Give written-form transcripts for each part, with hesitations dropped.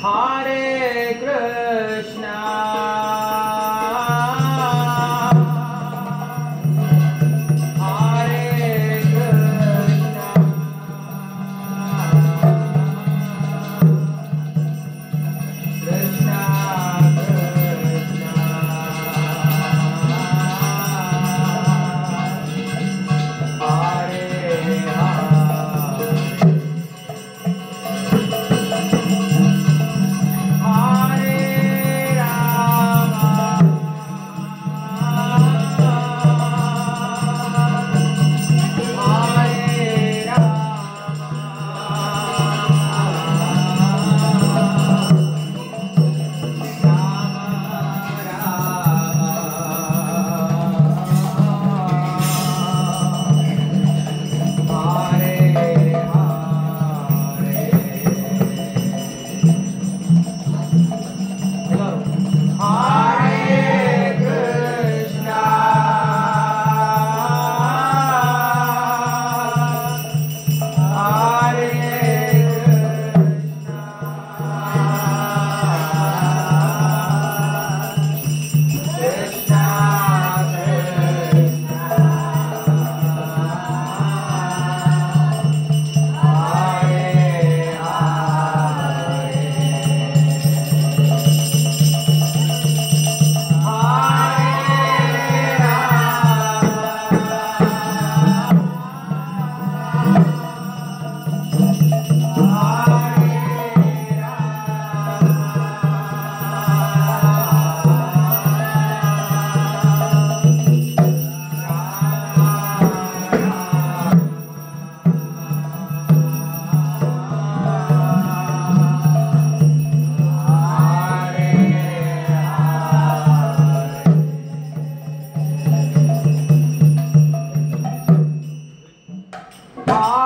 Hare Krishna, Hare Krishna, Krishna Krishna, Hare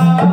Hare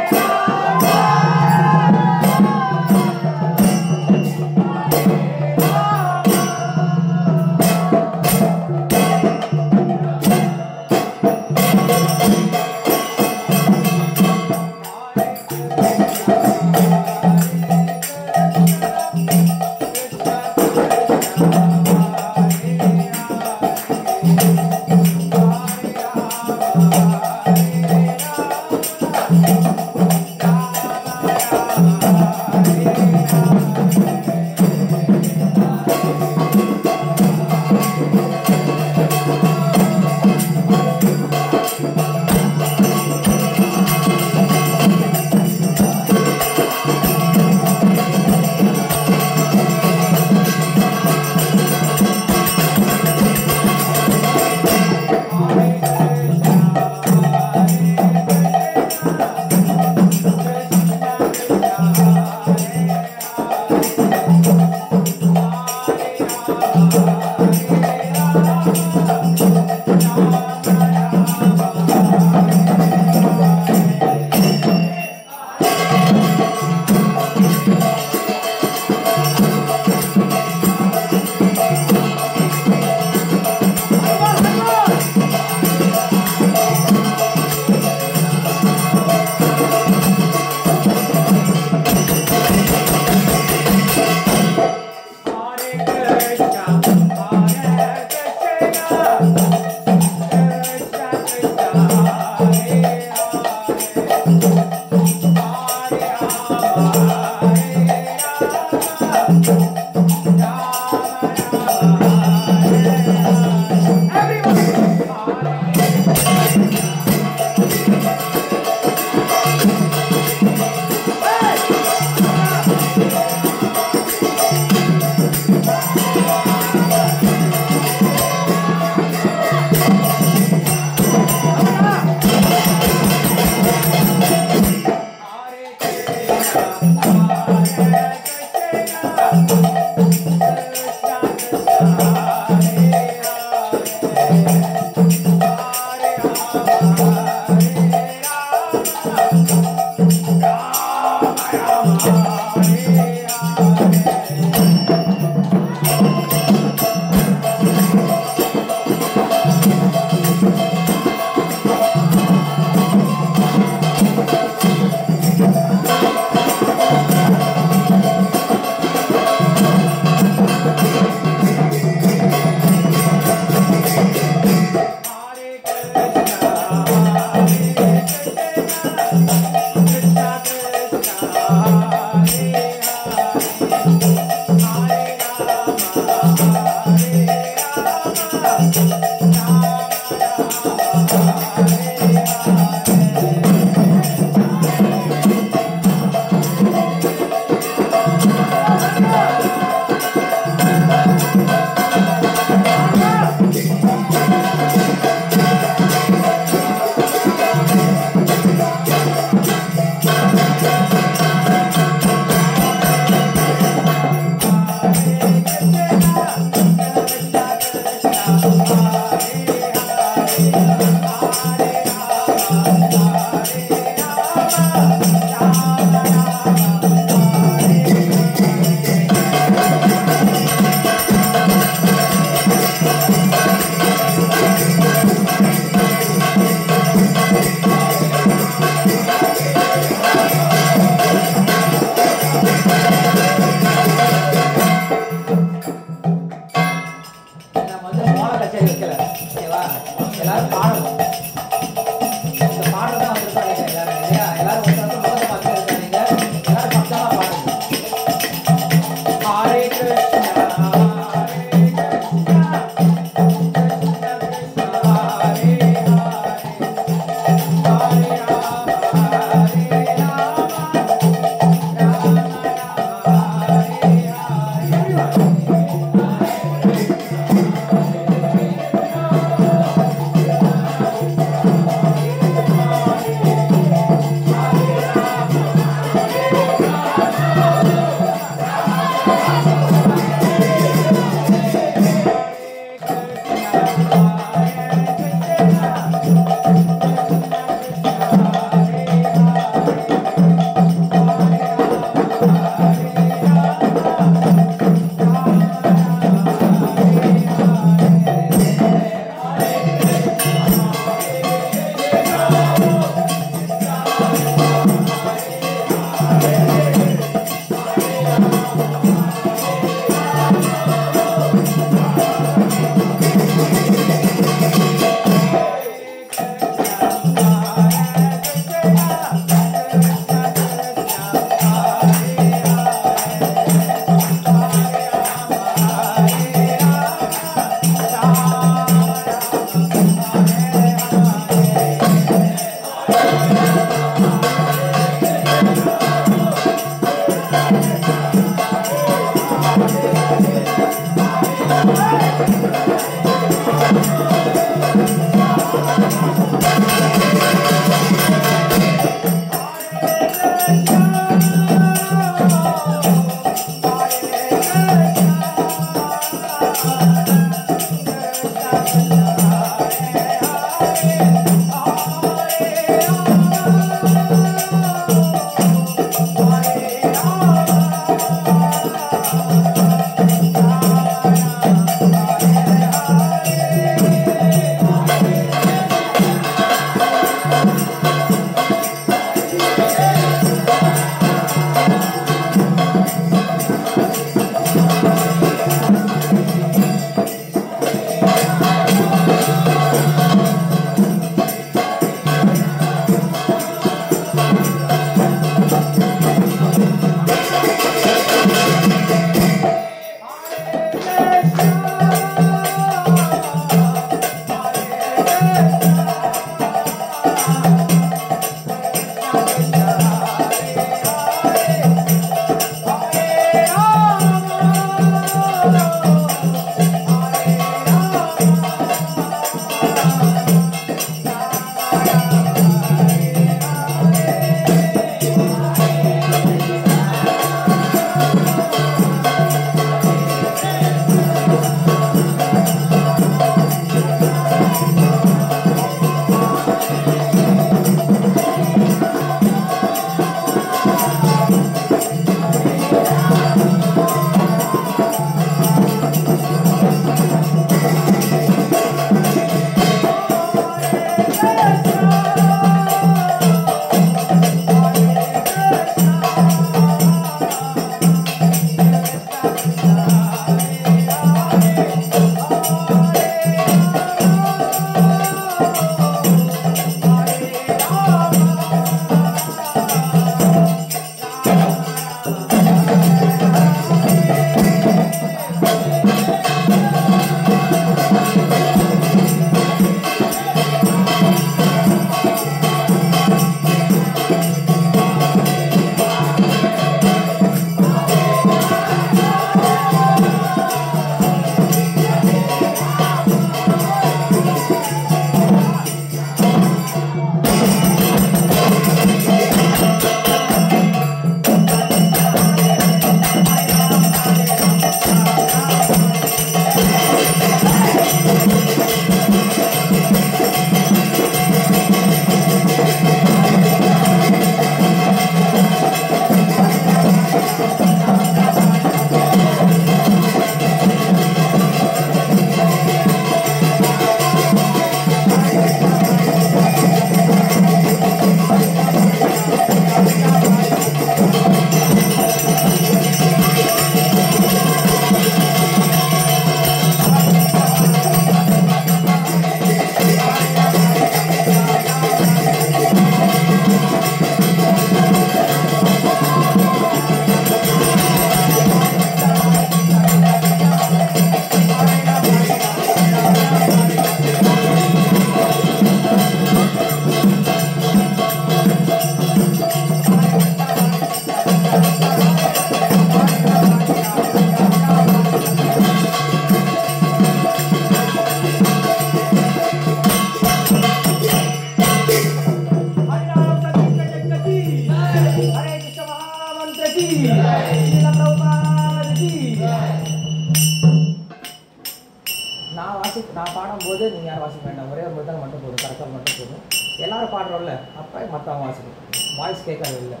வந்து நீங்கள் யாரும் வாசிக்க வேண்டாம், ஒரே ஒரு மிருதங்கம் மட்டும் போதும், கரெக்டாக மட்டும் போதும். எல்லாரும் பாடுறோம்ல, அப்போ மற்றவங்க வாசிக்கணும், வாய்ஸ் கேட்கறது இல்லை.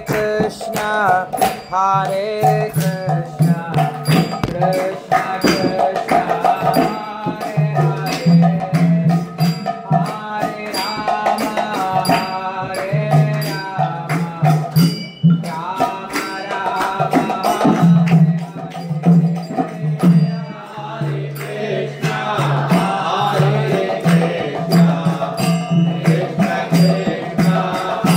Krishna Hare Krishna, Krishna Krishna, Hare Hare, Hare Rama, Hare Rama, Rama Rama, Hare Krishna, Hare Krishna, Krishna Krishna, Hare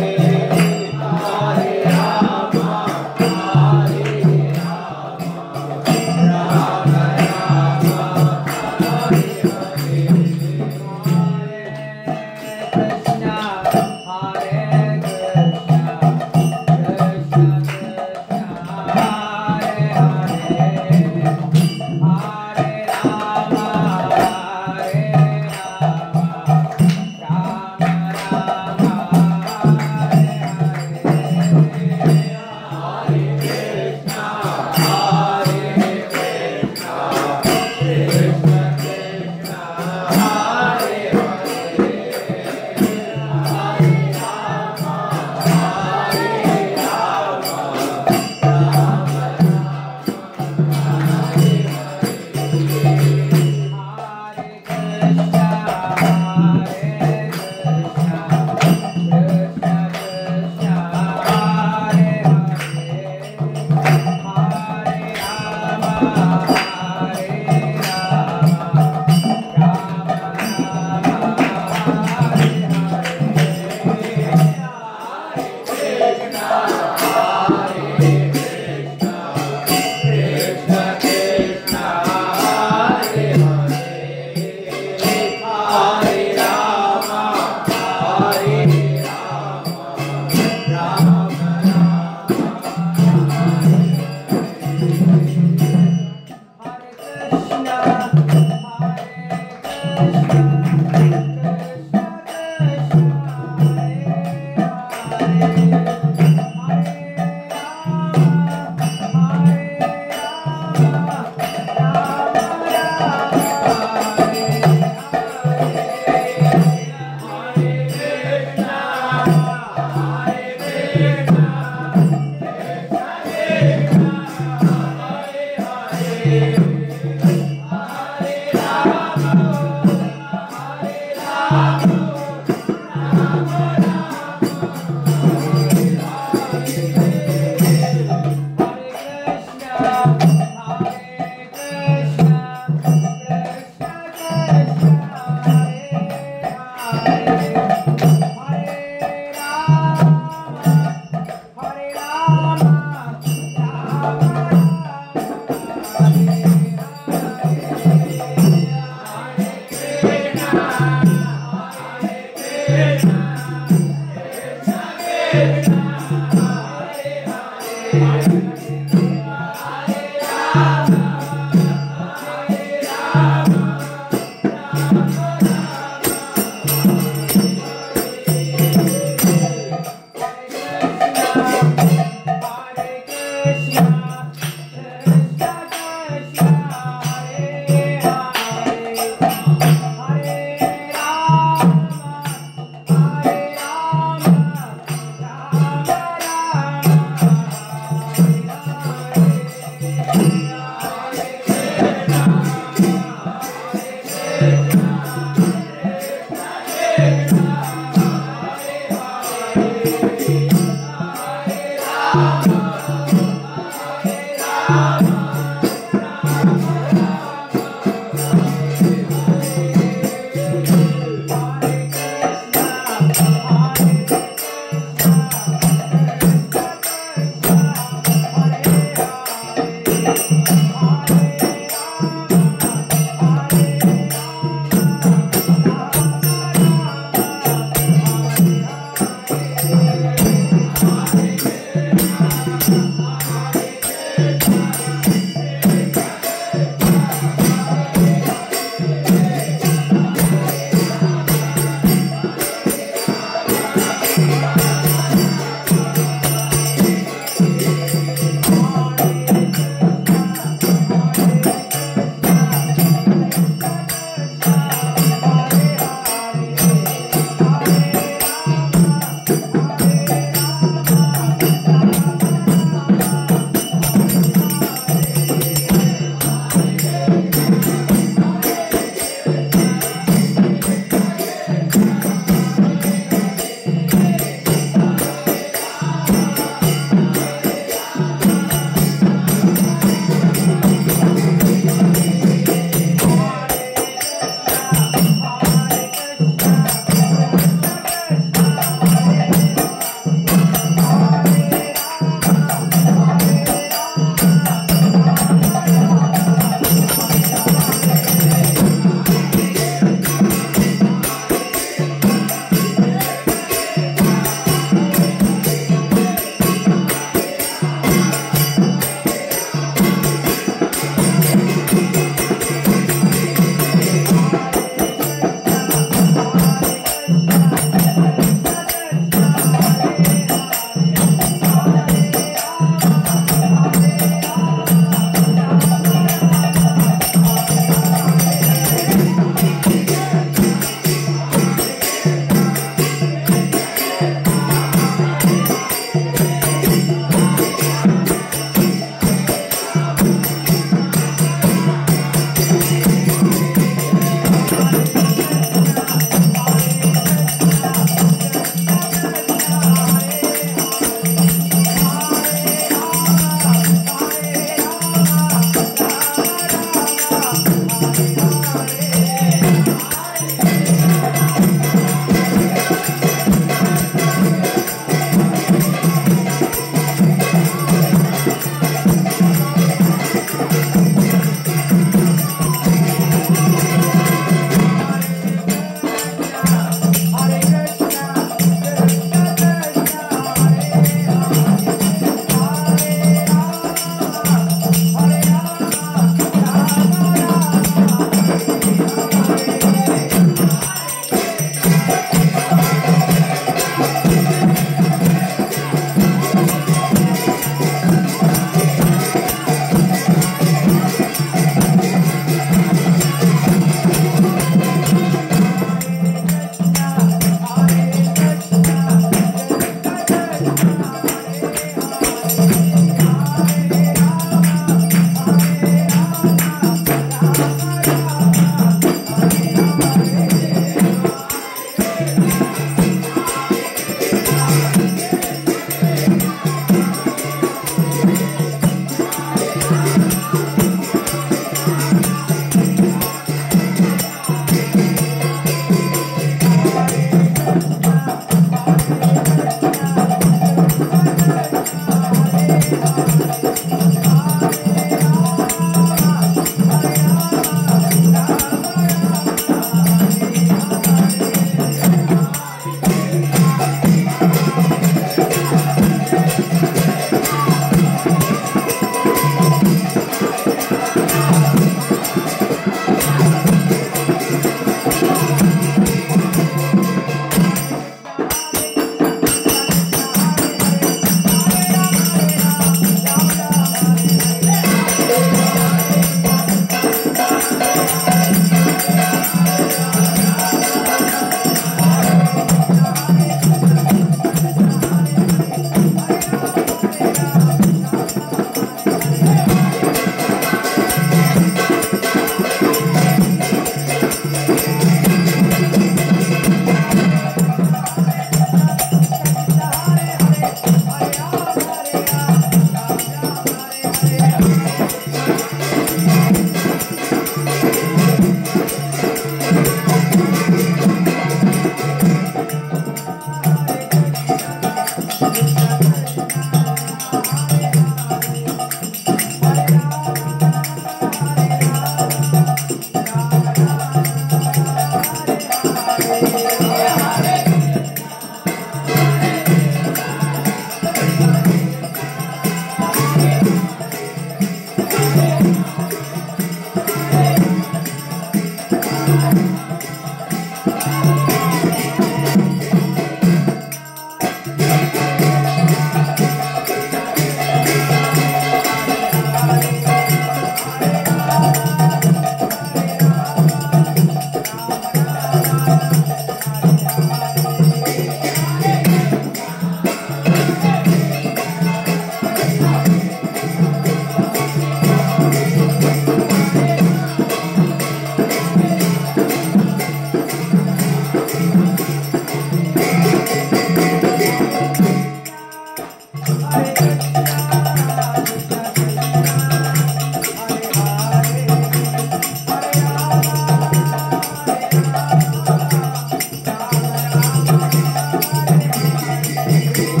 Hare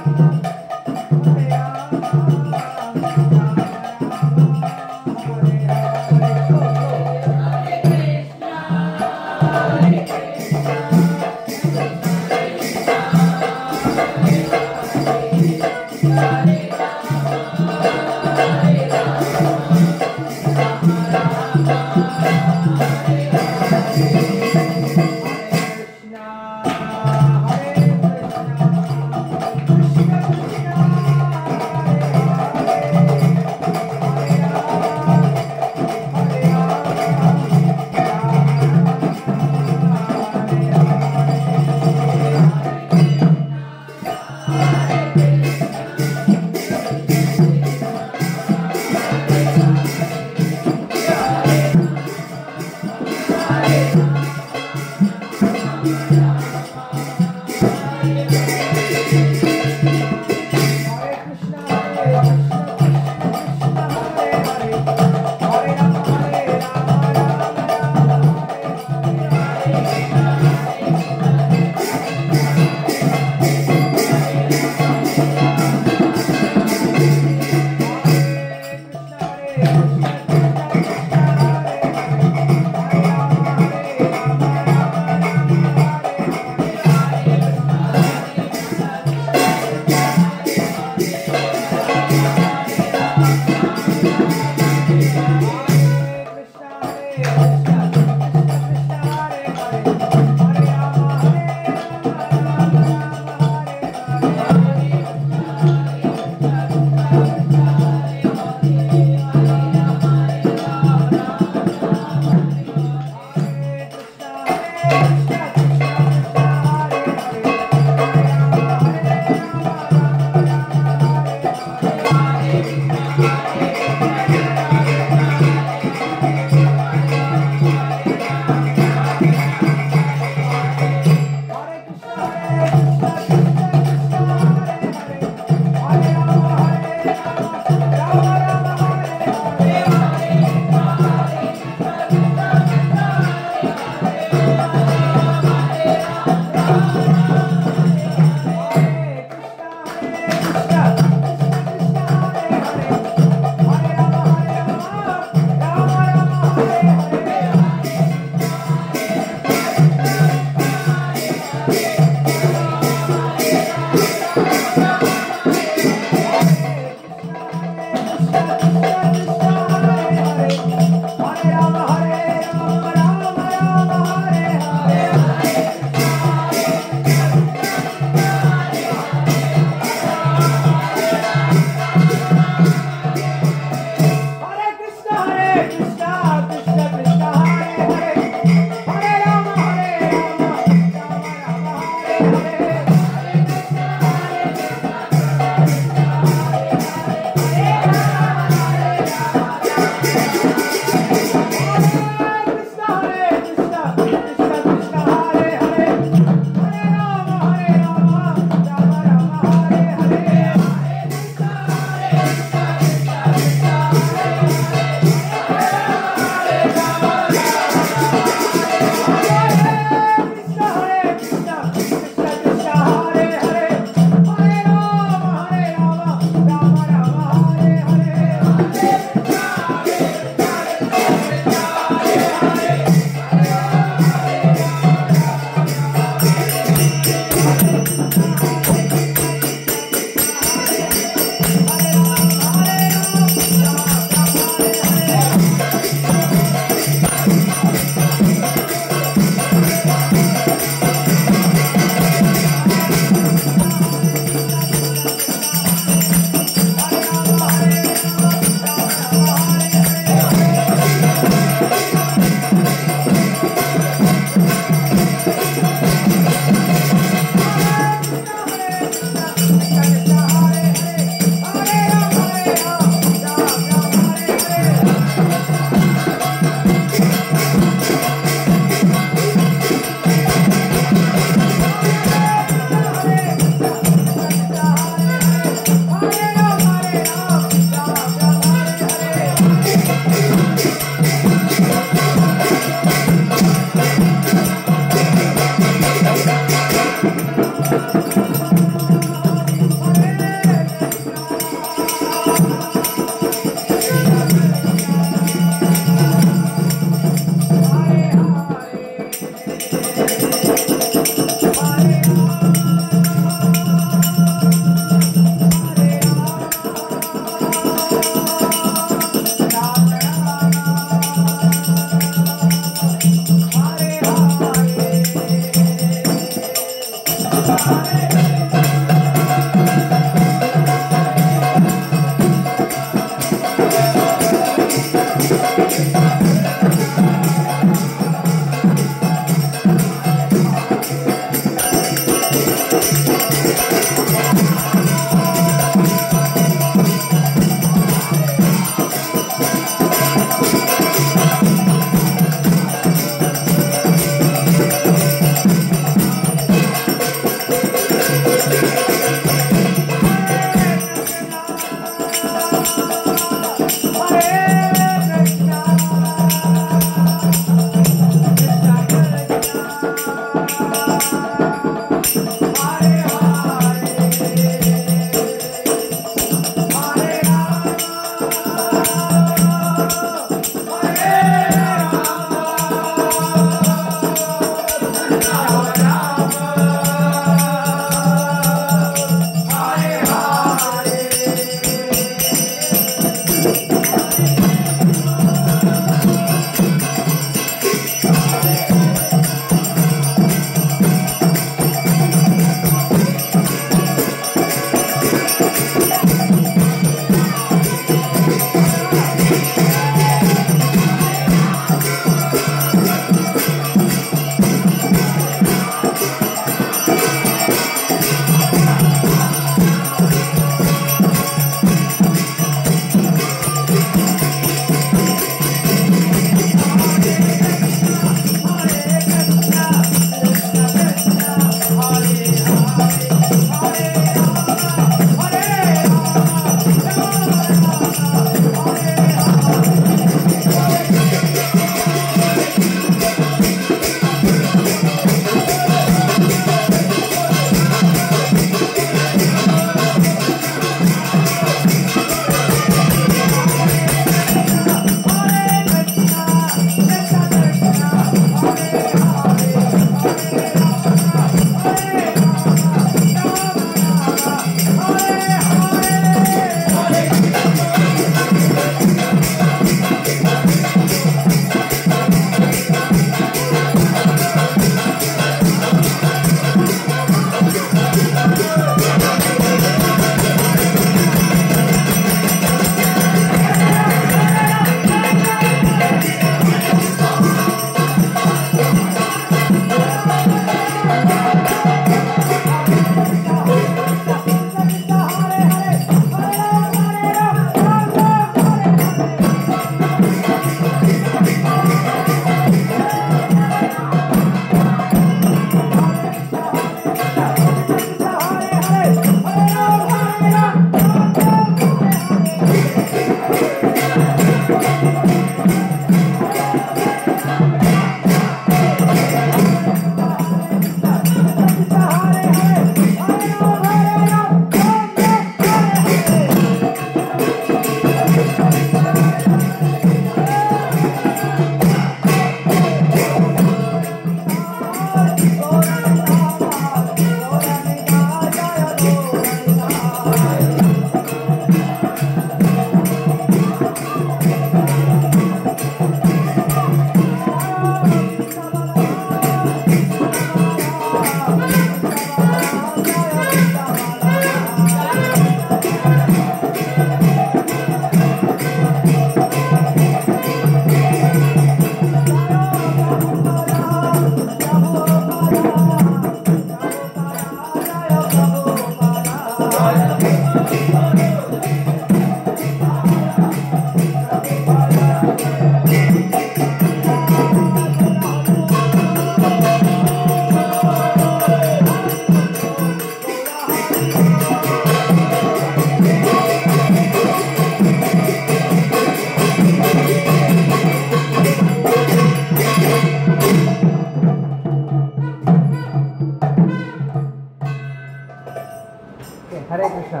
हरे कृष्णा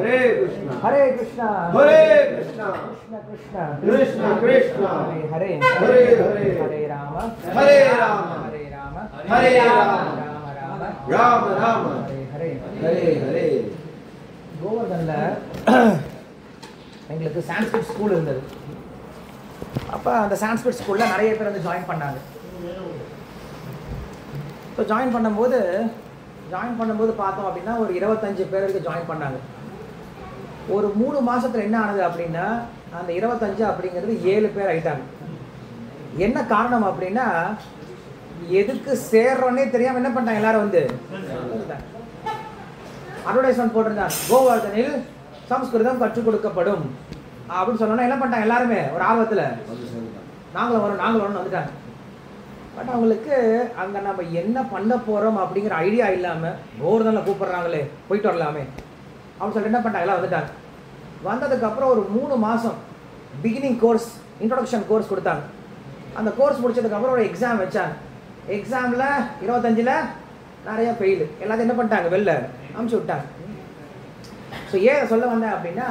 हरे कृष्णा हरे कृष्णा हरे कृष्णा कृष्ण कृष्ण कृष्ण कृष्ण हरे हरे हरे हरे हरे राम हरे राम हरे राम हरे राम राम राम राम राम हरे हरे हरे हरे கோவர்தன்ல எங்களுக்கு சான்ஸ்கிரிட் ஸ்கூல் இருந்தது. அப்போ அந்த சான்ஸ்கிரிட் ஸ்கூலில் நிறைய பேர் வந்து ஜாயின் பண்ணாங்க. இப்போ ஜாயின் பண்ணும்போது ஜாயின் பண்ணும்போது பார்த்தோம் அப்படின்னா ஒரு 25 பேருக்கு ஜாயின் பண்ணாங்க. ஒரு 3 மாசத்துல என்ன ஆனது அப்படின்னா அந்த 25 அப்படிங்கிறது 7 பேர் ஆயிட்டாங்க. என்ன காரணம் அப்படின்னா எதுக்கு சேர்றோன்னே தெரியாம என்ன பண்ணிட்டாங்க, எல்லாரும் வந்து அட்வர்டைஸ்மெண்ட் போட்டிருந்தாங்க, கோவர்தனில் சம்ஸ்கிருதம் கற்றுக் கொடுக்கப்படும் அப்படின்னு சொன்னோன்னா என்ன பண்ணிட்டாங்க, எல்லாருமே ஒரு ஆர்வத்தில் நாங்களும் வரோம் வந்துட்டாங்க. பட் அவங்களுக்கு அங்கே நம்ம என்ன பண்ண போகிறோம் அப்படிங்கிற ஐடியா இல்லாமல் கோவர்தனில் கூப்பிட்றாங்களே போயிட்டு வரலாமே அப்படின்னு சொல்லிட்டு என்ன பண்ணிட்டாங்க, எல்லாம் வந்துட்டாங்க. வந்ததுக்கப்புறம் ஒரு 3 மாதம் பிகினிங் கோர்ஸ், இன்ட்ரொடக்ஷன் கோர்ஸ் கொடுத்தாங்க. அந்த கோர்ஸ் முடிச்சதுக்கப்புறம் ஒரு எக்ஸாம் வச்சாங்க. எக்ஸாமில் 25ல் நிறைய ஃபெயிலு, எல்லாத்தையும் என்ன பண்ணிட்டாங்க, வெளில அமுச்சு விட்டாங்க. ஸோ ஏன் சொல்ல வந்தேன் அப்படின்னா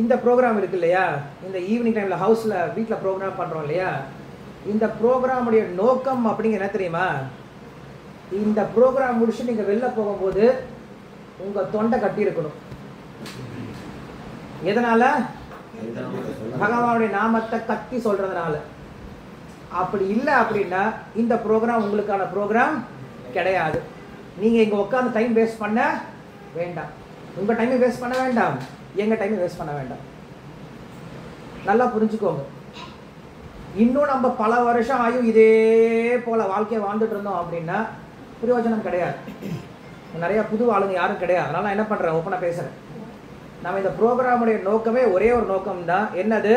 இந்த ப்ரோக்ராம் இருக்கு இல்லையா, இந்த ஈவினிங் டைமில் ஹவுஸில் வீட்டில் ப்ரோக்ராம் பண்ணுறோம் இல்லையா, இந்த ப்ரோக்ராமுடைய நோக்கம் அப்படிங்கிற என்ன தெரியுமா, இந்த ப்ரோக்ராம் முடிச்சு நீங்கள் வெளில போகும்போது உங்கள் தொண்டை கட்டி இருக்கணும். எதனால? பகவானுடைய நாமத்தை கத்தி சொல்றதுனால. அப்படி இல்லை அப்படின்னா இந்த ப்ரோக்ராம் உங்களுக்கான ப்ரோக்ராம் கிடையாது. நீங்கள் இங்கே உட்காந்து டைம் வேஸ்ட் பண்ண வேண்டாம், உங்கள் டைமை வேஸ்ட் பண்ண வேண்டாம், எங்கள் டைமை வேஸ்ட் பண்ண வேண்டாம். நல்லா புரிஞ்சுக்கோங்க. இன்னும் நம்ம பல வருஷம் ஆயும் இதே போல் வாழ்க்கையை வாழ்ந்துட்டு இருந்தோம் அப்படின்னா பிரயோஜனம் கிடையாது. நிறையா புது ஆளுங்க யாரும் கிடையாது. அதனால் நான் என்ன பண்ணுறேன், ஓப்பனாக பேசுகிறேன். நம்ம இந்த ப்ரோக்ராமுடைய நோக்கமே ஒரே ஒரு நோக்கம்தான். என்னது?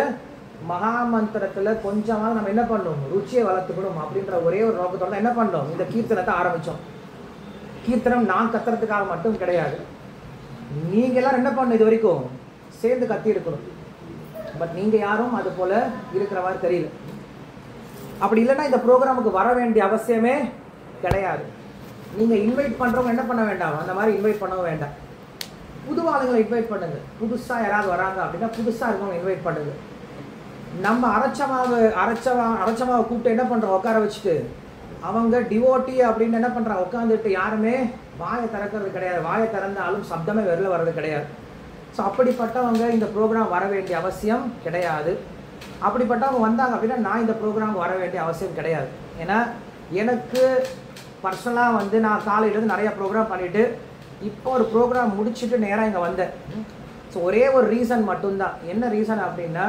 மகாமந்திரத்தில் கொஞ்சமாக நம்ம என்ன பண்ணணும், ருச்சியை வளர்த்துக்கணும் அப்படின்ற ஒரே ஒரு நோக்கத்தோட தான் என்ன பண்ணோம், இந்த கீர்த்தனத்தை ஆரம்பித்தோம். கீர்த்தனம் நான் கத்துறதுக்காக மட்டும் கிடையாது, நீங்கள் எல்லாம் என்ன பண்ணணும், இது வரைக்கும் சேர்ந்து கத்தி இருக்கணும். பட் நீங்கள் யாரும் அது போல் இருக்கிற மாதிரி தெரியல. அப்படி இல்லைன்னா இந்த ப்ரோக்ராமுக்கு வர வேண்டிய அவசியமே கிடையாது. நீங்கள் இன்வைட் பண்ணுறவங்க என்ன பண்ண வேண்டாம், அந்த மாதிரி இன்வைட் பண்ணவும் வேண்டாம். புது ஆளுங்களை இன்வைட் பண்ணுங்க. புதுசாக யாராவது வராங்க அப்படின்னா புதுசாக இருக்கவங்க இன்வைட் பண்ணுங்க. நம்ம அரைச்சமாவை கூப்பிட்டு என்ன பண்ணுறோம், உட்கார வச்சுட்டு அவங்க டிவோட்டி அப்படின்னு என்ன பண்ணுறாங்க, உட்காந்துட்டு யாருமே வாயை திறக்கிறது கிடையாது. வாயை திறந்தாலும் சப்தமே வெளில வர்றது கிடையாது. ஸோ அப்படிப்பட்டவங்க இந்த ப்ரோக்ராம் வர வேண்டிய அவசியம் கிடையாது. அப்படிப்பட்டவங்க வந்தாங்க அப்படின்னா நான் இந்த ப்ரோக்ராம் வர வேண்டிய அவசியம் கிடையாது. ஏன்னா எனக்கு பர்சனலாக வந்து நான் காலையிலேருந்து நிறையா ப்ரோக்ராம் பண்ணிவிட்டு இப்போ ஒரு ப்ரோக்ராம் முடிச்சுட்டு நேராக இங்கே வந்தேன். ஸோ ஒரே ஒரு ரீசன் மட்டும்தான். என்ன ரீசன் அப்படின்னா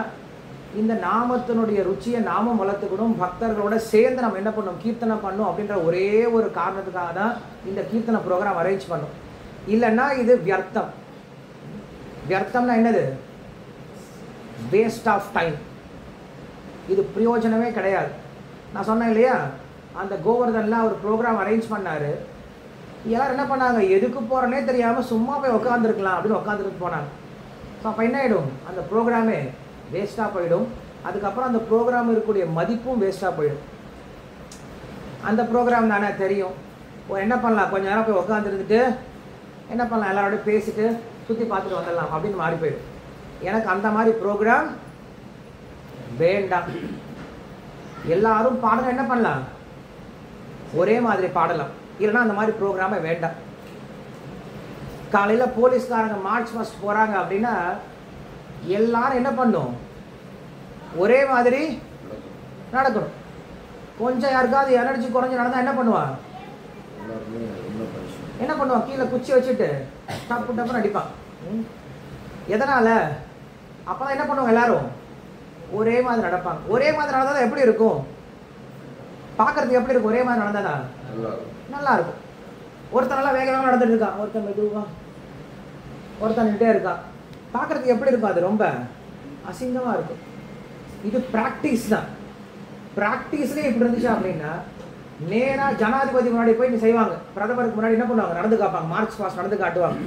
இந்த நாமத்தினுடைய ருச்சியை நாமம் வளர்த்துக்கணும், பக்தர்களோட சேர்ந்து நம்ம என்ன பண்ணணும், கீர்த்தனம் பண்ணணும் அப்படின்ற ஒரே ஒரு காரணத்துக்காக தான் இந்த கீர்த்தனை ப்ரோக்ராம் அரேஞ்ச் பண்ணணும். இல்லைன்னா இது வியர்த்தம். வியர்த்தம்னா என்னது? Waste of time. இது பிரயோஜனமே கிடையாது. நான் சொன்னேன் இல்லையா, அந்த கோவர்தனில் ஒரு ப்ரோக்ராம் அரேஞ்ச் பண்ணார். எல்லாரும் என்ன பண்ணாங்க, எதுக்கு போகிறோன்னே தெரியாமல் சும்மா போய் உட்காந்துருக்கலாம் அப்படின்னு உட்காந்துட்டு போனாங்க. ஸோ அப்போ என்ன ஆகிடும், அந்த ப்ரோக்ராமே வேஸ்ட்டாக போயிடும். அதுக்கப்புறம் அந்த ப்ரோக்ராம் இருக்கக்கூடிய மதிப்பும் வேஸ்ட்டாக போயிடும். அந்த ப்ரோக்ராம் தானே தெரியும், என்ன பண்ணலாம், கொஞ்சம் நேரம் போய் உட்காந்துருந்துட்டு என்ன பண்ணலாம், எல்லாரோடய பேசிட்டு சுற்றி பார்த்துட்டு வந்துடலாம் அப்படின்னு மாறி போயிடும். எனக்கு அந்த மாதிரி ப்ரோக்ராம் வேண்டாம். எல்லாரும் பாடலாம், என்ன பண்ணலாம், ஒரே மாதிரி பாடலாம். இல்லைன்னா அந்த மாதிரி ப்ரோக்ராமே வேண்டாம். காலையில் போலீஸ்காரங்க மார்ச் ஃபர்ஸ்ட் போகிறாங்க அப்படின்னா எல்லாரும் என்ன பண்ணும், ஒரே மாதிரி நடக்கணும். கொஞ்சம் யாருக்காவது எனர்ஜி குறைஞ்சி நடந்தால் என்ன பண்ணுவான், கீழே குச்சி வச்சுட்டு டப்பு டப்புன்னு அடிப்பான். எதனால்? அப்போ தான் என்ன பண்ணுவாங்க, எல்லாரும் ஒரே மாதிரி நடப்பாங்க. ஒரே மாதிரி நடந்தால் எப்படி இருக்கும், பார்க்குறதுக்கு எப்படி இருக்கும், ஒரே மாதிரி நடந்தாதா நல்லா இருக்கும். ஒருத்தன் நல்லா வேகமாக நடந்துட்டு இருக்கான், ஒருத்தன் மெதுவாக, ஒருத்தன் நின்றுட்டே இருக்கான். பார்க்குறதுக்கு எப்படி இருக்கும், அது ரொம்ப அசிங்கமாக இருக்கும். இது ப்ராக்டிஸ் தான். ப்ராக்டிஸ்லேயே இப்படி இருந்துச்சு அப்படின்னா நேராக ஜனாதிபதி முன்னாடி போய் செய்வாங்க. பிரதமருக்கு முன்னாடி என்ன பண்ணுவாங்க, நடந்து காப்பாங்க. மார்ச் பாஸ்ட் நடந்து காட்டுவாங்க.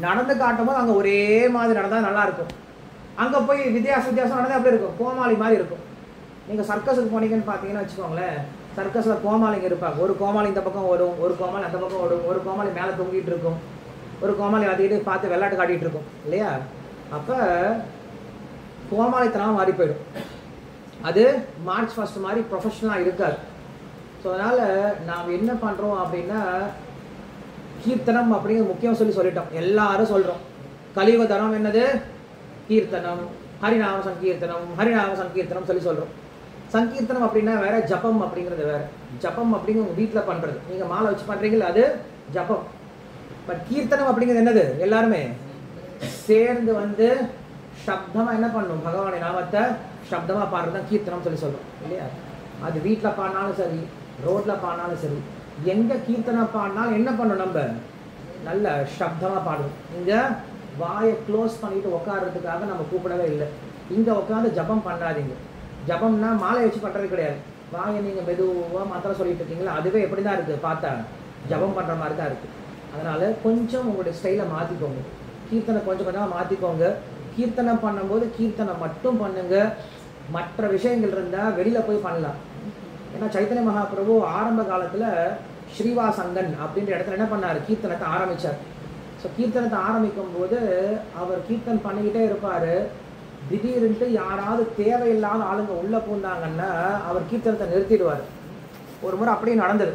நடந்து காட்டும் போது அங்கே ஒரே மாதிரி நடந்தால் நல்லாயிருக்கும். அங்கே போய் வித்தியாசம் நடந்தால் எப்படி இருக்கும், கோமாளி மாதிரி இருக்கும். நீங்கள் சர்க்கஸுக்கு போனீங்கன்னு பார்த்தீங்கன்னு வச்சுக்கோங்களேன், சர்க்கஸில் கோமாளிங்க இருப்பாங்க. ஒரு கோமாளி இந்த பக்கம் ஓடும், ஒரு கோமாளி அந்த பக்கம் ஓடும், ஒரு கோமாளி மேலே தொங்கிட்டு இருக்கும், ஒரு கோமாளி அதையிட்டு பார்த்து விளையாட்டு காட்டிகிட்டு இருக்கும் இல்லையா. அப்போ கோமாளித்தனமாக மாறி போயிடும். அது மார்ச் ஃபர்ஸ்ட் மாதிரி ப்ரொஃபஷனலாக இருக்காது. ஸோ அதனால் நாம் என்ன பண்ணுறோம் அப்படின்னா கீர்த்தனம் அப்படிங்கிற முக்கியம் சொல்லிட்டோம். எல்லாரும் சொல்கிறோம் கலியுக தரம் என்னது, கீர்த்தனம், ஹரிநாம சங்கீர்த்தனம் சொல்லி சொல்கிறோம். சங்கீர்த்தனம் அப்படின்னா வேற, ஜபம் அப்படிங்கிறது வேற. ஜபம் அப்படிங்கிற உங்கள் வீட்டில் பண்ணுறது, நீங்கள் மாலை வச்சு பண்ணுறீங்களா, அது ஜபம். பட் கீர்த்தனம் அப்படிங்கிறது என்னது, எல்லாருமே சேர்ந்து வந்து சப்தமாக என்ன பண்ணணும், பகவானை நாமத்தை சப்தமாக பாடுறது தான் கீர்த்தனம் சொல்லி சொல்கிறோம் இல்லையா. அது வீட்டில் பாடினாலும் சரி, ரோட்டில் பாடினாலும் சரி, எங்கே கீர்த்தனம் பாடினாலும் என்ன பண்ணணும், நம்ம நல்ல சப்தமாக பாடுவோம். இங்கே வாயை க்ளோஸ் பண்ணிட்டு உட்காடுறதுக்காக நம்ம கூப்பிடவே இல்லை. இங்கே உட்காந்து ஜபம் பண்ணாதீங்க. ஜபம்னா மாலை வச்சு பண்ணுறது கிடையாது. வாயை நீங்கள் மெதுவாக மாத்திரம் சொல்லிட்டு இருக்கீங்களா, அதுவே எப்படி தான் இருக்குது, பார்த்தா ஜபம் பண்ணுற மாதிரி தான் இருக்குது. அதனால் கொஞ்சம் உங்களுடைய ஸ்டைலை மாற்றிக்கோங்க. கீர்த்தனை கொஞ்சம் கொஞ்சமாக மாற்றிக்கோங்க. கீர்த்தனம் பண்ணும்போது கீர்த்தனை மட்டும் பண்ணுங்க. மற்ற விஷயங்கள் இருந்தால் வெளியில் போய் பண்ணலாம். ஏன்னா சைத்தன்ய மகாபிரபு ஆரம்ப காலத்தில் ஸ்ரீவாசங்கன் அப்படின்ற இடத்துல என்ன பண்ணார், கீர்த்தனத்தை ஆரம்பித்தார். ஸோ கீர்த்தனத்தை ஆரம்பிக்கும் போது அவர் கீர்த்தன் பண்ணிக்கிட்டே இருப்பார். திடீர்னுட்டு யாராவது தேவையில்லாத ஆளுங்க உள்ளே பூந்தாங்கன்னா அவர் கீர்த்தனத்தை நிறுத்திடுவார். ஒரு முறை அப்படியே நடந்தது.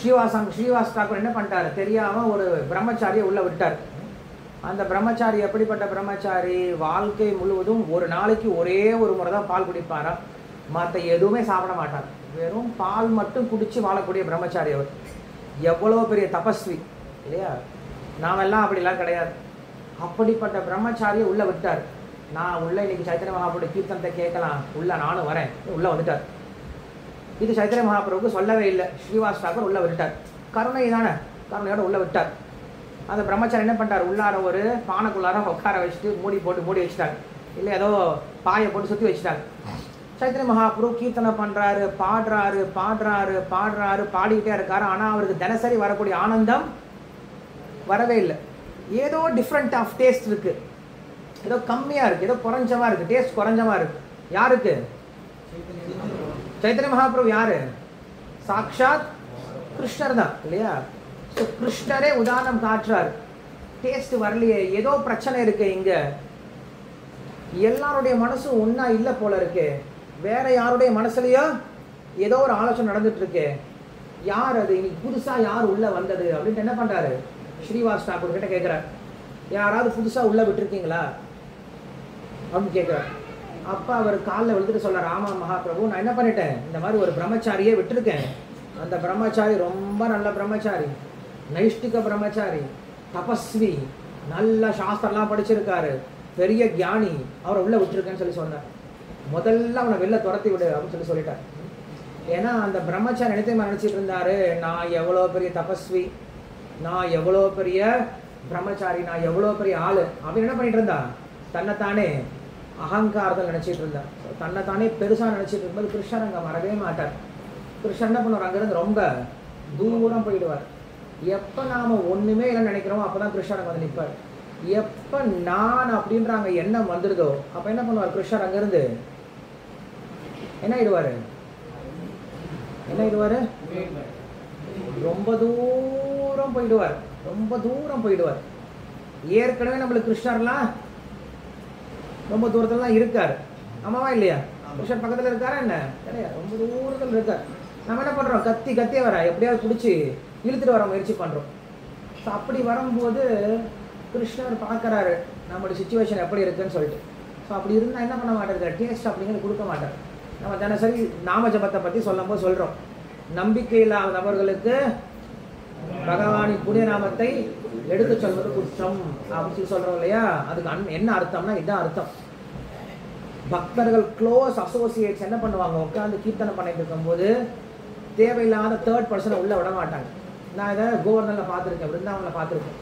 ஸ்ரீவாஸ் தாக்கூர் என்ன பண்ணிட்டார், தெரியாமல் ஒரு பிரம்மச்சாரியை உள்ளே விட்டார். அந்த பிரம்மச்சாரி எப்படிப்பட்ட பிரம்மச்சாரி, வாழ்க்கை முழுவதும் ஒரு நாளைக்கு ஒரே ஒரு முறை தான் பால் குடிப்பாரா, மற்ற எதுவுமே சாப்பிட மாட்டார். வெறும் பால் மட்டும் குடித்து வாழக்கூடிய பிரம்மச்சாரி அவர். எவ்வளோ பெரிய தபஸ்வி இல்லையா. நாமெல்லாம் அப்படிலாம் கிடையாது. அப்படிப்பட்ட பிரம்மச்சாரியை உள்ளே விட்டார். நான் உள்ளே இன்னைக்கு சைத்தன்ய மகாபிரபு கீர்த்தனத்தை கேட்கலாம், உள்ளே நானும் வரேன், உள்ளே வந்துட்டார். இது சைத்தன்ய மகாபிரபுக்கு சொல்லவே இல்லை. ஸ்ரீவாஸ் தாக்கூர் உள்ளே விட்டார். கருணை தானே, கருணையோட உள்ளே விட்டார். அந்த பிரம்மச்சாரி என்ன பண்ணிட்டார், உள்ளார ஒரு பானைக்குள்ளார உட்கார வச்சுட்டு மூடி வச்சுட்டாங்க. இல்லை ஏதோ பாயை போட்டு சுற்றி வச்சுட்டாங்க. சைத்தன்ய மகாபிரபு கீர்த்தனை பண்ணுறாரு, பாடுறாரு, பாடிக்கிட்டே இருக்காரு. ஆனால் அவருக்கு தினசரி வரக்கூடிய ஆனந்தம் வரவே இல்லை. ஏதோ டிஃப்ரெண்ட் ஆஃப் டேஸ்ட் இருக்குது, ஏதோ கம்மியாக இருக்குது, ஏதோ குறைஞ்சமாக இருக்குது, டேஸ்ட் குறைஞ்சமாக இருக்குது. யாருக்கு, சைத்தன்ய மகாபிரபு யாரு, சாக்ஷாத் கிருஷ்ணர் தான் இல்லையா. ஸோ கிருஷ்ணரே உதாரணம் காட்டுறார். டேஸ்ட் வரலையே, ஏதோ பிரச்சனை இருக்கு, இங்கே எல்லாருடைய மனசும் ஒன்றா இல்லை போல இருக்கு, வேற யாருடைய மனசுலையோ ஏதோ ஒரு ஆலோசனை நடந்துட்டு இருக்கு. யார் அது, இன்னைக்கு புதுசாக யார் உள்ளே வந்தது அப்படின்ட்டு என்ன பண்ணுறாரு, ஸ்ரீவாஸ் தாக்கூர் கிட்ட கேட்குறார், யாராவது புதுசாக உள்ளே விட்டுருக்கீங்களா அப்படின்னு கேட்குறார். அப்போ அவர் காலில் விழுந்துட்டு சொல்கிறார், ஆமாம் மகாபிரபு, நான் என்ன பண்ணிட்டேன், இந்த மாதிரி ஒரு பிரம்மச்சாரியே விட்டுருக்கேன். அந்த பிரம்மச்சாரி ரொம்ப நல்ல பிரம்மச்சாரி, நைஷ்டிக பிரம்மச்சாரி, தபஸ்வி, நல்ல சாஸ்திரம்லாம் படிச்சிருக்காரு, பெரிய ஞானி, அவரை உள்ளே விட்டுருக்கேன்னு சொல்லி சொன்னார். முதல்ல அவனை வெளில துரத்தி விடு அப்படின்னு சொல்லிட்டார். ஏன்னா அந்த பிரம்மச்சாரி நினைத்தையும் நினச்சிட்டு இருந்தாரு, நான் எவ்வளோ பெரிய தபஸ்வி, நான் எவ்வளோ பெரிய பிரம்மச்சாரி, நான் எவ்வளோ பெரிய ஆள் அப்படின்னு என்ன பண்ணிட்டு இருந்தா, தன்னைத்தானே அகங்காரத்தில் நினச்சிட்டு இருந்தா. தன்னைத்தானே பெருசாக நினச்சிட்டு இருக்கும்போது கிருஷ்ணர் அங்கே வரவே மாட்டார். கிருஷ்ணர் என்ன பண்ணுவார், அங்கேருந்து ரொம்ப தூரம் போயிடுவார். எப்போ நாம் ஒன்றுமே இல்லை நினைக்கிறோமோ அப்போ தான் கிருஷ்ணர் அங்கே வந்து நிற்பார். எப்போ நான் அப்படின்றாங்க எண்ணம் வந்துடுதோ அப்போ என்ன பண்ணுவார், கிருஷ்ணர் அங்கேருந்து என்ன ஆயிடுவார், ரொம்ப தூரம் போயிடுவார், ரொம்ப தூரம் போயிடுவார். ஏற்கனவே நம்மளுக்கு கிருஷ்ணர்லாம் ரொம்ப தூரத்துலலாம் இருக்கார், ஆமாவா இல்லையா, கிருஷ்ணர் பக்கத்தில் இருக்காரா என்ன கிடையாது, ரொம்ப தூரத்தில் இருக்கார். நம்ம என்ன பண்ணுறோம், கத்தியே வர எப்படியாவது பிடிச்சி இழுத்துட்டு வர முயற்சி பண்ணுறோம். ஸோ அப்படி வரும்போது கிருஷ்ணர் பார்க்குறாரு நம்மளுடைய சுச்சுவேஷன் எப்படி இருக்குன்னு சொல்லிட்டு. ஸோ அப்படி இருந்தால் என்ன பண்ண மாட்டார், டேஸ்ட் அப்படிங்கிறது கொடுக்க மாட்டார். நம்ம தினசரி நாம ஜபத்தை பற்றி சொல்லும்போது சொல்கிறோம், நம்பிக்கை இல்லாத நபர்களுக்கு பகவானின் புனித நாமத்தை எடுத்து சொல்வது குற்றம் அப்படின்னு சொல்லி சொல்கிறோம் இல்லையா. அதுக்கு என்ன அர்த்தம்னா இதுதான் அர்த்தம். பக்தர்கள் க்ளோஸ் அசோசியேட்ஸ் என்ன பண்ணுவாங்க, உட்காந்து கீர்த்தனை பண்ணிட்டு இருக்கும்போது தேவையில்லாத தேர்ட் பர்சனை உள்ளே விட மாட்டாங்க. நான் இதை கோவர்தனில் பார்த்துருக்கேன், விருந்தாவனில் பார்த்துருக்கேன்.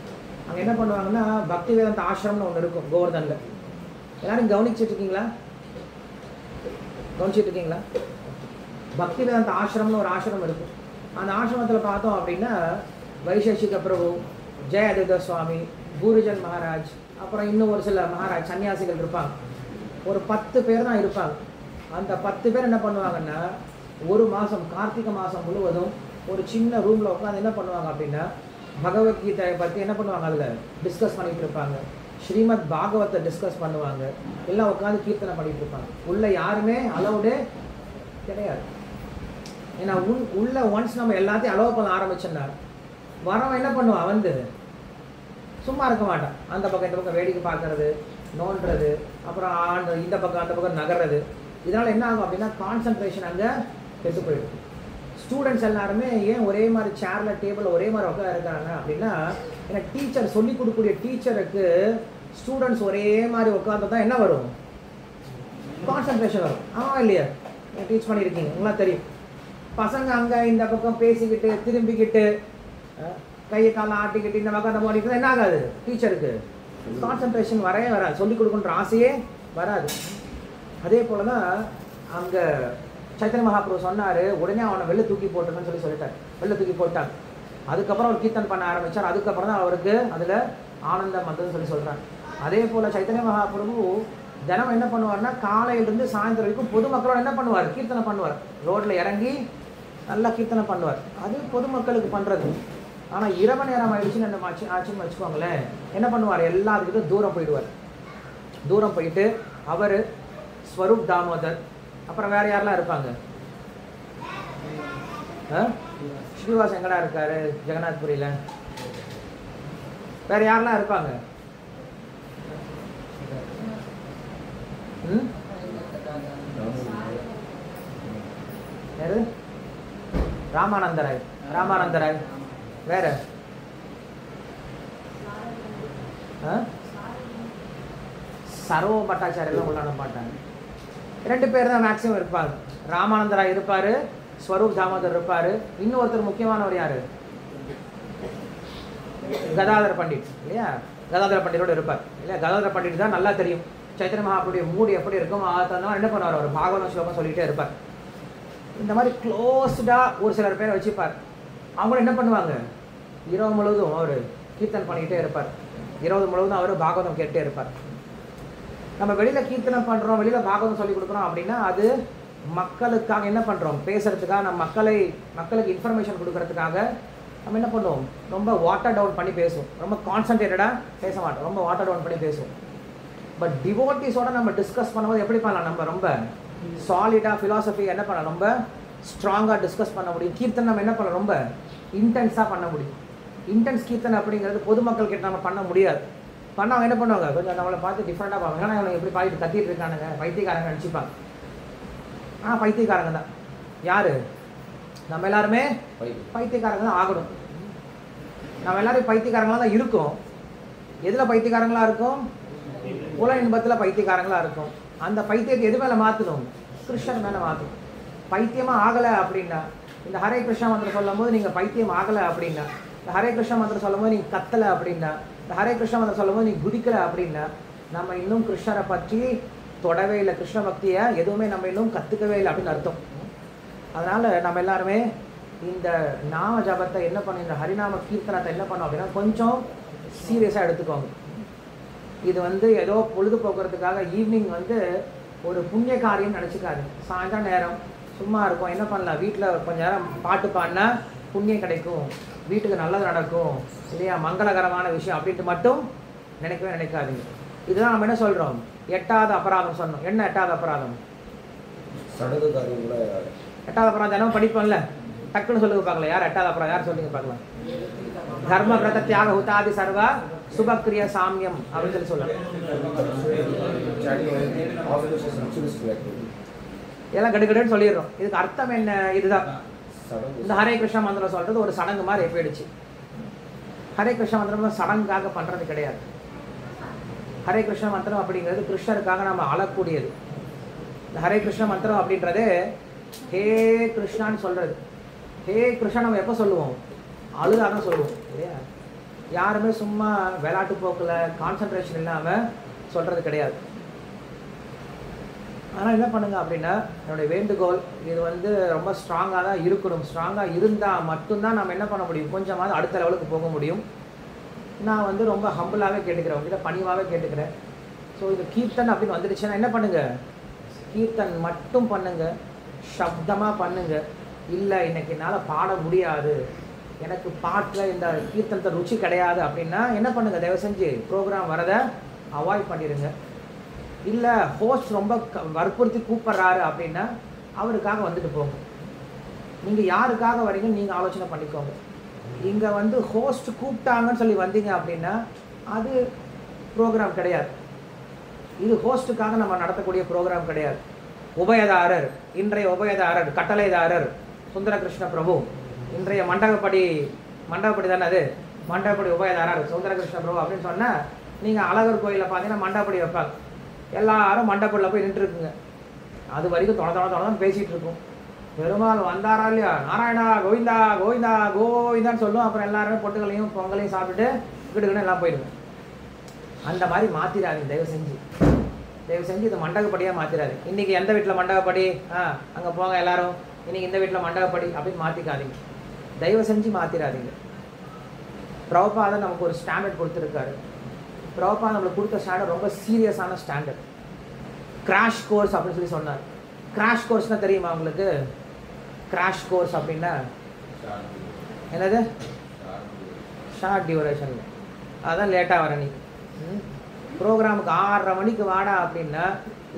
அங்கே என்ன பண்ணுவாங்கன்னா பக்தி வேதாந்த ஆசிரம்னு ஒன்று இருக்கும் கோவர்தனில். எல்லாரும் கவனிச்சுட்டு இருக்கீங்களா, பக்தி வேதாந்த ஆசிரம்னு ஒரு ஆசிரமம் இருக்கும். அந்த ஆசிரமத்தில் பார்த்தோம் அப்படின்னா வைசேஷிக பிரபு, ஜெய அத்வைத சுவாமி, பூரிஜன் மகாராஜ், அப்புறம் இன்னும் ஒரு சில மகாராஜ் சன்னியாசிகள் இருப்பாங்க. ஒரு 10 பேர் தான் இருப்பாங்க. அந்த 10 பேர் என்ன பண்ணுவாங்கன்னா ஒரு மாதம், கார்த்திகை மாதம் முழுவதும் ஒரு சின்ன ரூமில் உட்காந்து என்ன பண்ணுவாங்க அப்படின்னா பகவத்கீதையை பற்றி என்ன பண்ணுவாங்க, அதில் டிஸ்கஸ் பண்ணிகிட்டு இருப்பாங்க. ஸ்ரீமத் பாகவத்தை டிஸ்கஸ் பண்ணுவாங்க. எல்லாம் உட்காந்து கீர்த்தனை பண்ணிகிட்டு இருப்பாங்க. உள்ளே யாருமே அலௌடே கிடையாது. ஏன்னா உள்ள ஒன்ஸ் நம்ம எல்லாத்தையும் அலோவ் பண்ண ஆரம்பிச்சோன்னா வரவன் என்ன பண்ணுவான், வந்து சும்மா இருக்க மாட்டான். அந்த பக்கம் இந்த பக்கம் வேடிக்கை பார்க்கறது, நோண்டுறது, அப்புறம் இந்த பக்கம் அந்த பக்கம் நகர்றது, இதனால் என்ன ஆகும் அப்படின்னா கான்சன்ட்ரேஷன் அங்கே கெட்டு போயிடும். ஸ்டூடெண்ட்ஸ் எல்லாருமே ஏன் ஒரே மாதிரி சேரில் டேபிளில் ஒரே மாதிரி உட்கார இருக்காங்க அப்படின்னா, ஏன்னா டீச்சர் சொல்லிக் கொடுக்கக்கூடிய டீச்சருக்கு ஸ்டூடெண்ட்ஸ் ஒரே மாதிரி உட்காந்து தான் என்ன வரும், கான்சன்ட்ரேஷன் வரும். ஆமாம் இல்லையா, டீச் பண்ணியிருக்கீங்க உங்களுக்கு தெரியும். பசங்க அங்கே இந்த பக்கம் பேசிக்கிட்டு திரும்பிக்கிட்டு கையை காலம் ஆட்டிக்கிட்டு இந்த பக்கம் அந்த ஓடிக்கிட்டு என்ன ஆகாது, டீச்சருக்கு கான்சன்ட்ரேஷன் வரவே வராது, சொல்லிக் கொடுக்குன்ற ஆசையே வராது. அதே போல் தான் அங்கே சைத்தன்ய மகாபிரபு சொன்னார், உடனே அவனை வெளில தூக்கி போட்டுருன்னு சொல்லிட்டார். வெளில தூக்கி போட்டாங்க. அதுக்கப்புறம் அவர் கீர்த்தன் பண்ண ஆரம்பித்தார். அதுக்கப்புறம் தான் அவருக்கு அதில் ஆனந்தம் வந்ததுன்னு சொல்கிறாங்க. அதே போல் சைத்தன்ய மகாபிரபு தினம் என்ன பண்ணுவார்னா, காலையிலேருந்து சாயந்தரம் வரைக்கும் பொதுமக்களோட என்ன பண்ணுவார், கீர்த்தனை பண்ணுவார். ரோட்டில் இறங்கி நல்லா கீர்த்தனை பண்ணுவார். அது பொதுமக்களுக்கு பண்ணுறது. ஆனால் இரவு நேரம் ஆயிடுச்சுன்னு என்ன ஆச்சுன்னு வச்சுக்கோங்களேன், என்ன பண்ணுவார், எல்லாத்துக்கிட்டும் தூரம் போயிடுவார். தூரம் போயிட்டு அவர் ஸ்வரூப் தாமோதர், அப்புறம் வேறு யாரெல்லாம் இருப்பாங்க, ஸ்ரீவாஸ் எங்கடா இருக்காரு ஜெகநாத்புரியில், வேறு யாரெல்லாம் இருப்பாங்க, யாரு, ராமானந்தராய், ராமானந்தராய், வேற சர்வ பட்டாச்சாரியெல்லாம் உள்ளாட மாட்டாங்க. 2 பேர் தான் மேக்ஸிமம் இருப்பாங்க. ராமானந்தராய் இருப்பார், ஸ்வரூப் தாமோதர் இருப்பார். இன்னொருத்தர் முக்கியமானவர் யார், கதாதர பண்டிட் இல்லையா, கதாதர பண்டிட்டோடு இருப்பார் இல்லையா. கதாதர பண்டிட் தான் நல்லா தெரியும் சைத்தன்ய மகாபிரபுடைய மூடு எப்படி இருக்கும். அதனால என்ன பண்ணுவார், அவர் பாகவத ஸ்லோகம் சொல்லிகிட்டே இருப்பார். இந்த மாதிரி க்ளோஸ்டாக ஒரு சிலர் பேரை வச்சுப்பார். அவங்களும் என்ன பண்ணுவாங்க, இரவு முழுவதும் அவர் கீர்த்தன் பண்ணிக்கிட்டே இருப்பார். இரவு முழுவதும் அவர் பாகவதம் கேட்டே இருப்பார். நம்ம வெளியில் கீர்த்தனை பண்ணுறோம், வெளியில் பாகவதம் சொல்லிக் கொடுக்குறோம் அப்படின்னா அது மக்களுக்காக என்ன பண்ணுறோம், பேசுகிறதுக்காக, நம்ம மக்களுக்கு இன்ஃபர்மேஷன் கொடுக்கறதுக்காக நம்ம என்ன பண்ணுவோம், ரொம்ப வாட்டர் டவுன் பண்ணி பேசுவோம். ரொம்ப கான்சன்ட்ரேட்டடாக பேச மாட்டோம், ரொம்ப வாட்டர் டவுன் பண்ணி பேசுவோம். பட் டிவோட்டிஸோட நம்ம டிஸ்கஸ் பண்ணும்போது எப்படி பண்ணலாம், நம்ம ரொம்ப சாலிடாக ஃபிலாசபி என்ன பண்ணலாம், ரொம்ப ஸ்ட்ராங்காக டிஸ்கஸ் பண்ண முடியும். கீர்த்தனை நம்ம என்ன பண்ணலாம், ரொம்ப இன்டென்ஸாக பண்ண முடியும். இன்டென்ஸ் கீர்த்தனை அப்படிங்கிறது பொதுமக்கள் கிட்ட நம்ம பண்ண முடியாது. பண்ணவங்க என்ன பண்ணுவாங்க, கொஞ்சம் நம்மளை பார்த்து டிஃப்ரெண்ட்டாக பார்ப்பாங்க. ஏன்னா இவங்க எப்படி பாடிட்டு கத்திட்டு இருக்கானுங்க, பைத்தியக்காரங்க நினச்சிப்பாங்க. பைத்தியக்காரங்க தான். யார், நம்ம எல்லாருமே பைத்தியக்காரங்க தான் ஆகணும். நம்ம எல்லாரும் பைத்தியக்காரங்களாக தான் இருக்கும். எதில் பைத்தியக்காரங்களாக இருக்கும், உல இன்பத்தில் பைத்தியக்காரங்களாக இருக்கும். அந்த பைத்தியத்தை எது மேலே மாற்றணும், கிருஷ்ணன் மேலே மாற்றணும். பைத்தியமாக ஆகலை அப்படின்னா, இந்த ஹரே கிருஷ்ணா மந்திரம் சொல்லும் போது நீங்கள் பைத்தியம் ஆகலை அப்படின்னா, இந்த ஹரே கிருஷ்ணா மந்திரம் சொல்லும் போது நீங்கள் கத்தலை அப்படின்னா, இந்த ஹரே கிருஷ்ணா மந்திரம் சொல்லும் போது நீங்கள் குதிக்கலை அப்படின்னா, நம்ம இன்னும் கிருஷ்ணரை பற்றி தொடவே இல்லை, கிருஷ்ண பக்தியை எதுவுமே நம்ம இன்னும் கற்றுக்கவே இல்லை அப்படின்னு அர்த்தம். அதனால் நம்ம எல்லாருமே இந்த நாம ஜபத்தை என்ன பண்ணோம், இந்த ஹரிநாம கீர்த்தனத்தை என்ன பண்ணோம் அப்படின்னா கொஞ்சம் சீரியஸாக எடுத்துக்கோங்க. இது ஏதோ பொழுதுபோக்குறதுக்காக ஈவினிங் ஒரு புண்ணிய காரியம் நினச்சிக்காது. சாயந்தரம் நேரம் சும்மா இருக்கும், என்ன பண்ணலாம், வீட்டில் கொஞ்சம் நேரம் பாட்டு பாடினா புண்ணியம் கிடைக்கும், வீட்டுக்கு நல்லது நடக்கும் இல்லையா, மங்களகரமான விஷயம் அப்படின்ட்டு மட்டும் நினைக்காதீங்க. இதுதான் நம்ம என்ன சொல்கிறோம், 8வது அபராதம் சொன்னோம். என்ன 8வது அபராதம், 8வது அபராதம் தினம் படிப்போம்ல, டக்குன்னு சொல்லுங்க பார்க்கலாம். யார் 8வது அபராதம், யார் சொல்லுங்க பார்க்கலாம். தர்ம பிரத தியாக ஹுதாதி சர்வா சுபக்ரிய சாமியம் அப்படின்னு சொல்லலாம். எல்லாம் கடுகடுன்னு சொல்லிடுறோம். இதுக்கு அர்த்தம் என்ன, இதுதான் இந்த ஹரே கிருஷ்ணா மந்திரம் சொல்றது ஒரு சடங்கு மாதிரி போயிடுச்சு. ஹரே கிருஷ்ணா மந்திரம் சடங்குக்காக பண்றது கிடையாது. ஹரே கிருஷ்ண மந்திரம் அப்படிங்கிறது கிருஷ்ணருக்காக நம்ம அழக்கூடியது. இந்த ஹரே கிருஷ்ண மந்திரம் அப்படின்றது ஹே கிருஷ்ணான்னு சொல்றது. ஹே கிருஷ்ணா நம்ம எப்போ சொல்லுவோம், அழுதாதான் சொல்லுவோம் இல்லையா. யாருமே சும்மா விளையாட்டு போக்கில் கான்சன்ட்ரேஷன் இல்லாமல் சொல்கிறது கிடையாது. ஆனால் என்ன பண்ணுங்க அப்படின்னா, என்னுடைய வேண்டுகோள் இது ரொம்ப ஸ்ட்ராங்காக தான் இருக்கணும். ஸ்ட்ராங்காக இருந்தால் மட்டும்தான் நம்ம என்ன பண்ண முடியும், கொஞ்சமாவது அடுத்த லெவலுக்கு போக முடியும். நான் ரொம்ப ஹம்பிளாகவே கேட்டுக்கிறேன், உங்ககிட்ட பணிவாகவே கேட்டுக்கிறேன். ஸோ இது கீர்த்தன் அப்படின்னு வந்துடுச்சுன்னா என்ன பண்ணுங்கள், கீர்த்தன் மட்டும் பண்ணுங்கள், சப்தமாக பண்ணுங்கள். இல்லை இன்னைக்கு என்னால் பாட முடியாது, எனக்கு பாட்டில் இந்த கீர்த்தனத்தை ருச்சி கிடையாது அப்படின்னா என்ன பண்ணுங்கள், தயவு செஞ்சு ப்ரோக்ராம் வரதை அவாய்ட் பண்ணிடுங்க. இல்லை ஹோஸ்ட் ரொம்ப வற்புறுத்தி கூப்பிட்றாரு அப்படின்னா அவருக்காக வந்துட்டு போங்க. நீங்கள் யாருக்காக வரீங்கன்னு நீங்கள் ஆலோசனை பண்ணிக்கோங்க. இங்கே ஹோஸ்ட் கூப்பிட்டாங்கன்னு சொல்லி வந்தீங்க அப்படின்னா அது ப்ரோக்ராம் கிடையாது. இது ஹோஸ்ட்டுக்காக நம்ம நடத்தக்கூடிய ப்ரோக்ராம் கிடையாது. உபயதாரர், இன்றைய உபயதாரர் கட்டளைதாரர் சுந்தரகிருஷ்ண பிரபு. இன்றைய மண்டபப்படி தானே அது, மண்டபப்படி உபயதாரர் சுந்தரகிருஷ்ண பிரபு அப்படின்னு சொன்னால், நீங்கள் அழகர் கோயிலில் பார்த்தீங்கன்னா மண்டபப்படி வைப்பாங்க. எல்லாரும் மண்டபப்படியில் போய் நின்றுருக்குங்க. அது வரைக்கும் தொடர்ந்து பேசிகிட்டு இருக்கும். பெருமாள் வந்தாரா இல்லையா, நாராயணா கோவிந்தா கோவிந்தா கோவிந்தான்னு சொல்லும். அப்புறம் எல்லாருமே பொட்டுகளையும் பொங்கலையும் சாப்பிட்டுட்டு வீட்டுக்குன்னு எல்லாம் போயிடுங்க. அந்த மாதிரி மாற்றிடாதீங்க தயவு செஞ்சு இது மண்டபப்படியாக மாற்றிடாது. இன்றைக்கி எந்த வீட்டில் மண்டபப்படி, அங்கே போங்க எல்லாரும், இன்றைக்கி இந்த வீட்டில் மண்டபப்படி அப்படின்னு மாற்றிக்காதீங்க. தயவு செஞ்சு மாற்றிடாதீங்க. பிரபுபாதர் நமக்கு ஒரு ஸ்டாண்டர்ட் கொடுத்துருக்காரு. பிரபுபாதர் நம்மளுக்கு கொடுத்த ஸ்டாண்டர்ட் ரொம்ப சீரியஸான ஸ்டாண்டர்ட். கிராஷ் கோர்ஸ் அப்படின்னு சொல்லி சொன்னார். கிராஷ் கோர்ஸ்னால் தெரியுமா உங்களுக்கு? கிராஷ் கோர்ஸ் அப்படின்னா என்னது? Short duration. அதான் லேட்டாக வர நீ ப்ரோக்ராமுக்கு 6:30 மணிக்கு வாடா அப்படின்னா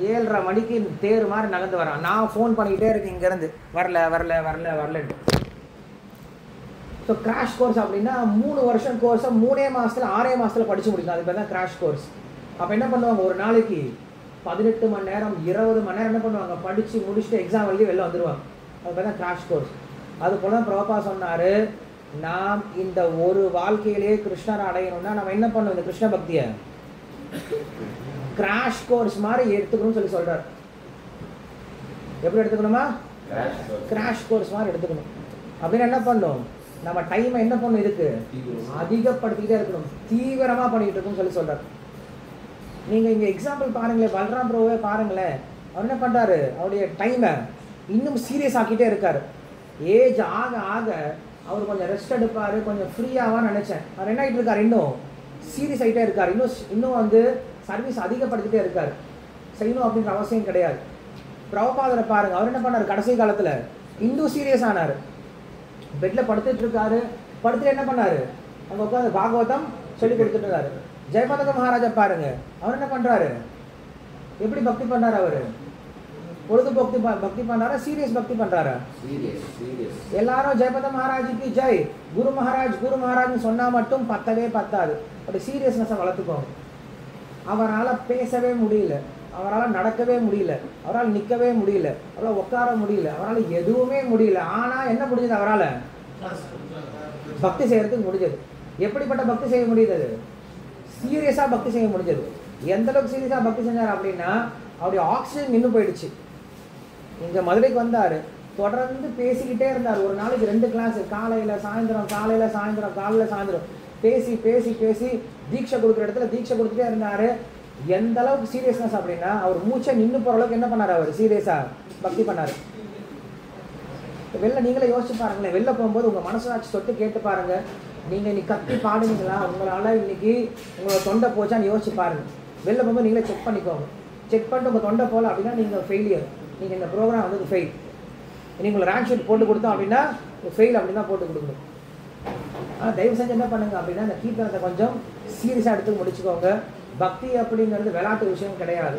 7:30 மணிக்கு தேர் மாதிரி நகர்ந்து வரான். நான் ஃபோன் பண்ணிக்கிட்டே இருக்கேன் இங்கேருந்து, வரலன்ட்டு. ஸோ கிராஷ் கோர்ஸ் அப்படின்னா 3 வருஷம் கோர்ஸை 3 மாதத்தில் 6 மாதத்தில் படித்து முடிக்கணும். அது பேர் தான் கிராஷ் கோர்ஸ். அப்போ என்ன பண்ணுவாங்க, ஒரு நாளைக்கு 18 மணி நேரம் 20 மணி நேரம் என்ன பண்ணுவாங்க, படித்து முடிச்சுட்டு எக்ஸாம் எழுதி வெளில வந்துடுவாங்க. அது பேர் தான் கிராஷ் கோர்ஸ். அது போல தான் பிரபுபா சொன்னார், நாம் இந்த ஒரு வாழ்க்கையிலேயே கிருஷ்ணரை அடையணும்னா நம்ம என்ன பண்ணணும், இந்த கிருஷ்ண பக்தியை கிராஷ் கோர்ஸ் மாதிரி எடுத்துக்கணும்னு சொல்லி சொல்கிறார். எப்படி எடுத்துக்கணுமா? கிராஷ் கோர்ஸ் மாதிரி எடுத்துக்கணும். அப்படின்னு என்ன பண்ணணும், நம்ம டைமை என்ன பண்ணணும், இதுக்கு அதிகப்படுத்திக்கிட்டே இருக்கணும், தீவிரமாக பண்ணிக்கிட்டு இருக்குன்னு சொல்லி சொல்கிறார். நீங்கள் இங்கே எக்ஸாம்பிள் பாருங்களேன், பல்ராம் பிரபுவே பாருங்களேன். அவர் என்ன பண்ணுறாரு, அவருடைய டைமை இன்னும் சீரியஸ் ஆக்கிட்டே இருக்கார். ஏஜ் ஆக ஆக அவர் கொஞ்சம் ரெஸ்ட் எடுப்பார், கொஞ்சம் ஃப்ரீயாவான்னு நினச்சேன். அவர் என்ன ஆகிட்டு இருக்கார், இன்னும் சீரியஸ் ஆகிட்டே இருக்கார். இன்னும் வந்து சர்வீஸ் அதிகப்படுத்திகிட்டே இருக்கார். செய்யணும் அப்படின்ற அவசியம் கிடையாது. பிரபுபாதரை பாருங்கள், அவர் என்ன பண்ணார், கடைசி காலத்தில் இன்னும் சீரியஸ் ஆனார். பெட்டில் படுத்துட்டு இருக்காரு. படுத்துட்டு என்ன பண்ணார், அங்கே உட்காந்து பாகவதம் சொல்லி கொடுத்துட்டு இருக்காரு. ஜெயபதக மகாராஜா பாருங்க, அவர் என்ன பண்ணுறாரு, எப்படி பக்தி பண்ணுறாரு, அவர் பொழுதுபோக்கு பக்தி பண்ணுறாரா, சீரியஸ் பக்தி பண்ணுறாரா? எல்லாரும் ஜெயபத மகாராஜுக்கு ஜெய், குரு மகாராஜ்னு சொன்னால் மட்டும் பத்தாது. அப்படி சீரியஸ்னஸை வளர்த்துக்கோங்க. அவரால் பேசவே முடியல, அவரால் நடக்கவே முடியல, அவரால் நிற்கவே முடியல, அவரால் உட்கார முடியல, அவரால் எதுவுமே முடியல. ஆனால் என்ன முடிஞ்சது, அவரால் பக்தி செய்கிறதுக்கு முடிஞ்சது. எப்படிப்பட்ட பக்தி செய்ய முடியுது, சீரியஸாக பக்தி செய்ய முடிஞ்சது. எந்த அளவுக்கு சீரியஸாக பக்தி செஞ்சார் அப்படின்னா, அவருடைய ஆக்சிஜன் நின்று போயிடுச்சு. இங்கே மதுரைக்கு வந்தார், தொடர்ந்து பேசிக்கிட்டே இருந்தார். ஒரு நாளைக்கு 2 கிளாஸ், காலையில் சாயந்தரம் பேசி தீட்சை கொடுக்குற இடத்துல தீட்சை கொடுத்துட்டே இருந்தார். எந்த அளவுக்கு சீரியஸ்னஸ் அப்படின்னா, அவர் மூச்சை நின்று போகிற அளவுக்கு என்ன பண்ணார், அவர் சீரியஸாக பக்தி பண்ணார். வெளில நீங்களே யோசிச்சு பாருங்களேன். வெளில போகும்போது உங்கள் மனசாட்சி தொட்டு கேட்டு பாருங்கள், நீங்கள் இன்னைக்கு கத்தி பாடுனீங்களா, உங்களால் இன்னைக்கு உங்களோட தொண்டை போச்சான்னு யோசிச்சு பாருங்கள். வெளில போகும்போது நீங்களே செக் பண்ணிக்கோங்க. செக் பண்ணிட்டு உங்கள் தொண்டை போகல அப்படின்னா நீங்கள் ஃபெயிலியர், நீங்கள் இந்த ப்ரோக்ராம் வந்து ஃபெயில். நீங்கள் உங்களை ரேங்க் ஷீட் போட்டு கொடுத்தோம் அப்படின்னா ஃபெயில் அப்படின்னு தான் போட்டு கொடுக்கணும். ஆனால் தயவு செஞ்சு என்ன பண்ணுங்க அப்படின்னா, இந்த கீர்த்தனத்தை கொஞ்சம் சீரியஸாக எடுத்து முடிச்சுக்கோங்க. பக்தி அப்படிங்கிறது விளையாட்டு விஷயம் கிடையாது.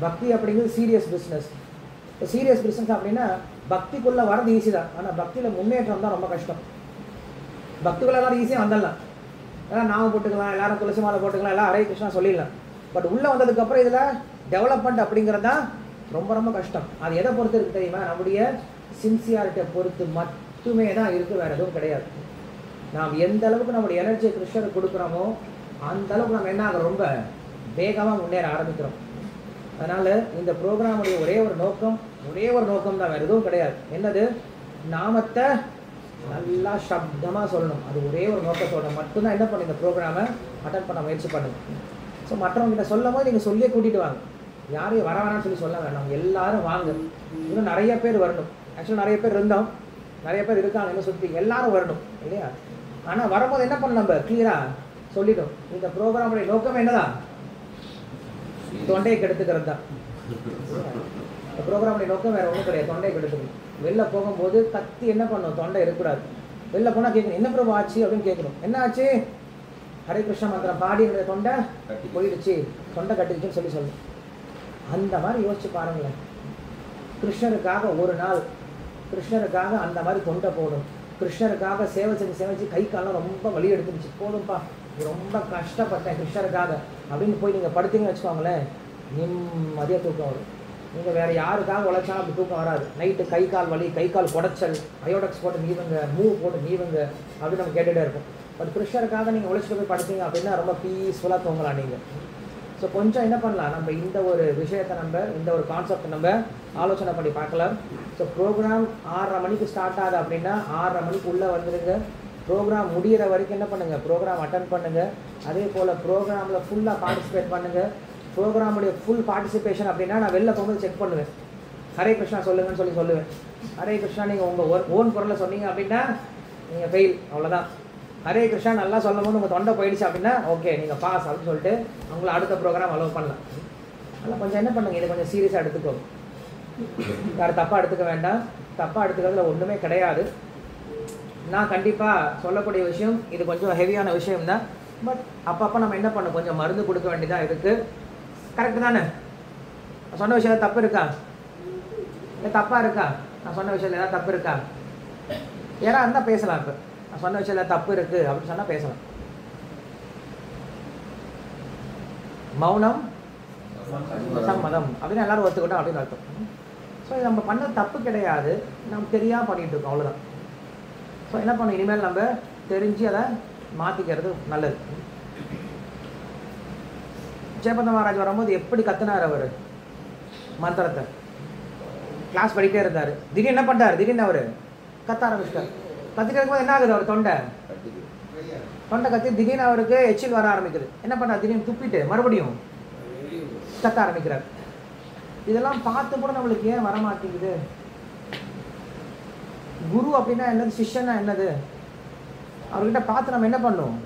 பக்தி அப்படிங்கிறது சீரியஸ் பிஸ்னஸ். இப்போ சீரியஸ் பிஸ்னஸ் அப்படின்னா பக்திக்குள்ளே வரது ஈஸி தான், ஆனால் பக்தியில் முன்னேற்றம் தான் ரொம்ப கஷ்டம். பக்திக்குள்ளே எல்லாரும் ஈஸியாக வந்துடலாம், எல்லாம் நாம போட்டுக்கலாம், எல்லாரும் துளசி மாலை போட்டுக்கலாம், எல்லாம் ஹரே கிருஷ்ணா சொல்லிடலாம். பட் உள்ளே வந்ததுக்கப்புறம் இதில் டெவலப்மெண்ட் அப்படிங்கிறது தான் ரொம்ப ரொம்ப கஷ்டம். அது எதை பொறுத்து இருக்குது தெரியுமா, நம்முடைய சின்சியாரிட்டியை பொறுத்து மட்டுமே தான் இருக்குது, வேறு எதுவும் கிடையாது. நாம் எந்த அளவுக்கு நம்முடைய எனர்ஜியை கிருஷ்ணருக்கு கொடுக்குறோமோ அந்த அளவுக்கு நம்ம என்ன ஆகும், ரொம்ப வேகமாக முன்னேற ஆரம்பிக்கிறோம். அதனால் இந்த ப்ரோக்ராமுடைய ஒரே ஒரு நோக்கம் தான், வேறு எதுவும் கிடையாது. என்னது, நாமத்தை நல்லா சப்தமாக சொல்லணும். அது ஒரே ஒரு நோக்கத்தோட மட்டும்தான் என்ன பண்ணி இந்த ப்ரோக்ராமை அட்டன் பண்ண முயற்சி பண்ணுங்க. ஸோ மற்றவங்ககிட்ட சொல்லும் போது நீங்கள் சொல்லியே கூட்டிகிட்டு வாங்க. யாரையும் வர வேணாம்னு சொல்லி சொல்ல வேண்டாம், எல்லாரும் வாங்க. இன்னும் நிறைய பேர் வரணும். ஆக்சுவலாக நிறைய பேர் இருந்தோம், நிறைய பேர் இருக்காங்க என்ன சுற்றி, எல்லாரும் வரணும் இல்லையா? ஆனால் வரும்போது என்ன பண்ணணும், நம்ம கிளியராக சொல்லிட்டோம். இந்த ப்ரோக்ராமுடைய நோக்கம் என்னதான், தொண்டையை கெடுத்துக்கிறது தான். இந்த ப்ரோக்ராமுடைய நோக்கம் வேறு ஒன்றும் கிடையாது, தொண்டையை கெடுத்துக்கணும். வெளில போகும்போது கத்தி என்ன பண்ணணும், தொண்டை இருக்கக்கூடாது. வெளில போனால் கேட்கணும், என்ன பிரபு ஆச்சு அப்படின்னு கேட்கணும். என்ன ஆச்சு, ஹரே கிருஷ்ண மந்திரம் பாடி என்னுடைய தொண்டை போயிடுச்சு, தொண்டை கட்டிடுச்சுன்னு சொல்லணும். அந்த மாதிரி யோசிச்சு பாருங்களேன். கிருஷ்ணருக்காக ஒரு நாள், கிருஷ்ணருக்காக அந்த மாதிரி தொண்டை போடும். கிருஷ்ணருக்காக சேவை செஞ்சு கை காலம் ரொம்ப வலி எடுத்துருச்சு, போதும்ப்பா ரொம்ப கஷ்டப்பட்டேன் கிருஷ்ணருக்காக அப்படின்னு போய் நீங்கள் படுத்தீங்கன்னு வச்சுக்கோங்களேன், நிம்மதியாக தூக்கம் வரும். நீங்கள் வேறு யாருக்காக உழைச்சாலும் அப்படி தூக்கம் வராது. நைட்டு கை கால் வலி, கை கால் குடைச்சல், அயோடெக்ஸ் போட்டு நீவுங்க, மூவ் போட்டு நீவுங்க அப்படின்னு நம்ம கேட்டுகிட்டே இருக்கும். பட் ப்ரெஷருக்காக நீங்கள் உழைச்சிட்டு போய் படுத்தீங்க அப்படின்னா ரொம்ப பீஸ்ஃபுல்லாக தூங்கலாம் நீங்கள். ஸோ கொஞ்சம் என்ன பண்ணலாம், நம்ம இந்த ஒரு விஷயத்தை இந்த ஒரு கான்செப்டை நம்ம ஆலோசனை பண்ணி பார்க்கலாம். ஸோ ப்ரோக்ராம் 6:30 மணிக்கு ஸ்டார்ட் ஆகுது அப்படின்னா 6:30 மணிக்கு உள்ளே வந்துடுங்க. ப்ரோக்ராம் முடிகிற வரைக்கும் என்ன பண்ணுங்கள், ப்ரோக்ராம் அட்டன் பண்ணுங்கள். அதே போல் ப்ரோக்ராமில் ஃபுல்லாக பார்ட்டிசிபேட் பண்ணுங்கள். ப்ரோக்ராமுடைய ஃபுல் பார்ட்டிசிபேஷன் அப்படின்னா நான் வெளில போகும்போது செக் பண்ணுவேன். ஹரே கிருஷ்ணா சொல்லுங்கன்னு சொல்லுவேன். ஹரே கிருஷ்ணா நீங்கள் உங்கள் ஓன் குரலை சொன்னீங்க அப்படின்னா நீங்கள் ஃபெயில், அவ்வளோதான். ஹரே கிருஷ்ணா நல்லா சொல்லும் போது உங்கள் தொண்டை போயிடுச்சு அப்படின்னா ஓகே நீங்கள் பாஸ் அப்படின்னு சொல்லிட்டு அவங்கள அடுத்த ப்ரோக்ராம் அலோவ் பண்ணலாம். அதனால் கொஞ்சம் என்ன பண்ணுங்கள், இதை கொஞ்சம் சீரியஸாக எடுத்துக்கோ. யார் தப்பாக எடுத்துக்க வேண்டாம். தப்பாக எடுத்துக்கிறதுல ஒன்றுமே கிடையாது. நான் கண்டிப்பாக சொல்லக்கூடிய விஷயம் இது கொஞ்சம் ஹெவியான விஷயம் தான். பட் அப்பப்போ நம்ம என்ன பண்ணணும், கொஞ்சம் மருந்து கொடுக்க வேண்டியதாக இருக்குது. கரெக்டு தானே? நான் சொன்ன விஷயம் தப்பு இருக்கா, இல்லை தப்பாக இருக்கா? நான் சொன்ன விஷயம் ஏதாவது தப்பு இருக்கா? யாராக இருந்தால் பேசலாம். இப்போ நான் சொன்ன விஷயம் தப்பு இருக்குது அப்படின்னு சொன்னால் பேசலாம். மௌனம் சம்மதம் அப்படின்னு எல்லாரும் ஒத்துக்கிட்டோம் அப்படின்னு அர்த்தம். ஸோ இது நம்ம பண்ண தப்பு கிடையாது, நம்ம தெரியாமல் பண்ணிகிட்டு இருக்கோம், அவ்வளோதான். ஸோ என்ன பண்ணணும், இனிமேல் நம்ம தெரிஞ்சு அதை மாற்றிக்கிறது நல்லது. ஜெயபந்த மகாராஜ் வரும்போது எப்படி கத்துனார் அவர் மந்திரத்தை. கிளாஸ் படிக்கிட்டே இருந்தார். திடீர்னு என்ன பண்ணிட்டார், திடீர்னு அவர் கத்த ஆரம்பிச்சிட்டார். கத்திட்டு இருக்கும்போது என்ன ஆகுது, அவர் தொண்டை கத்தி திடீர்னு அவருக்கு எச்சில் வர ஆரம்பிக்குது. என்ன பண்ணார், திடீர்னு துப்பிட்டு மறுபடியும் கத்த ஆரம்பிக்கிறார். இதெல்லாம் பார்த்து கூட நம்மளுக்கு ஏன் வரமாட்டேங்குது? குரு அப்படின்னா என்னது, சிஷ்யன்னா என்னது? அவர்கிட்ட பார்த்து நம்ம என்ன பண்ணணும்,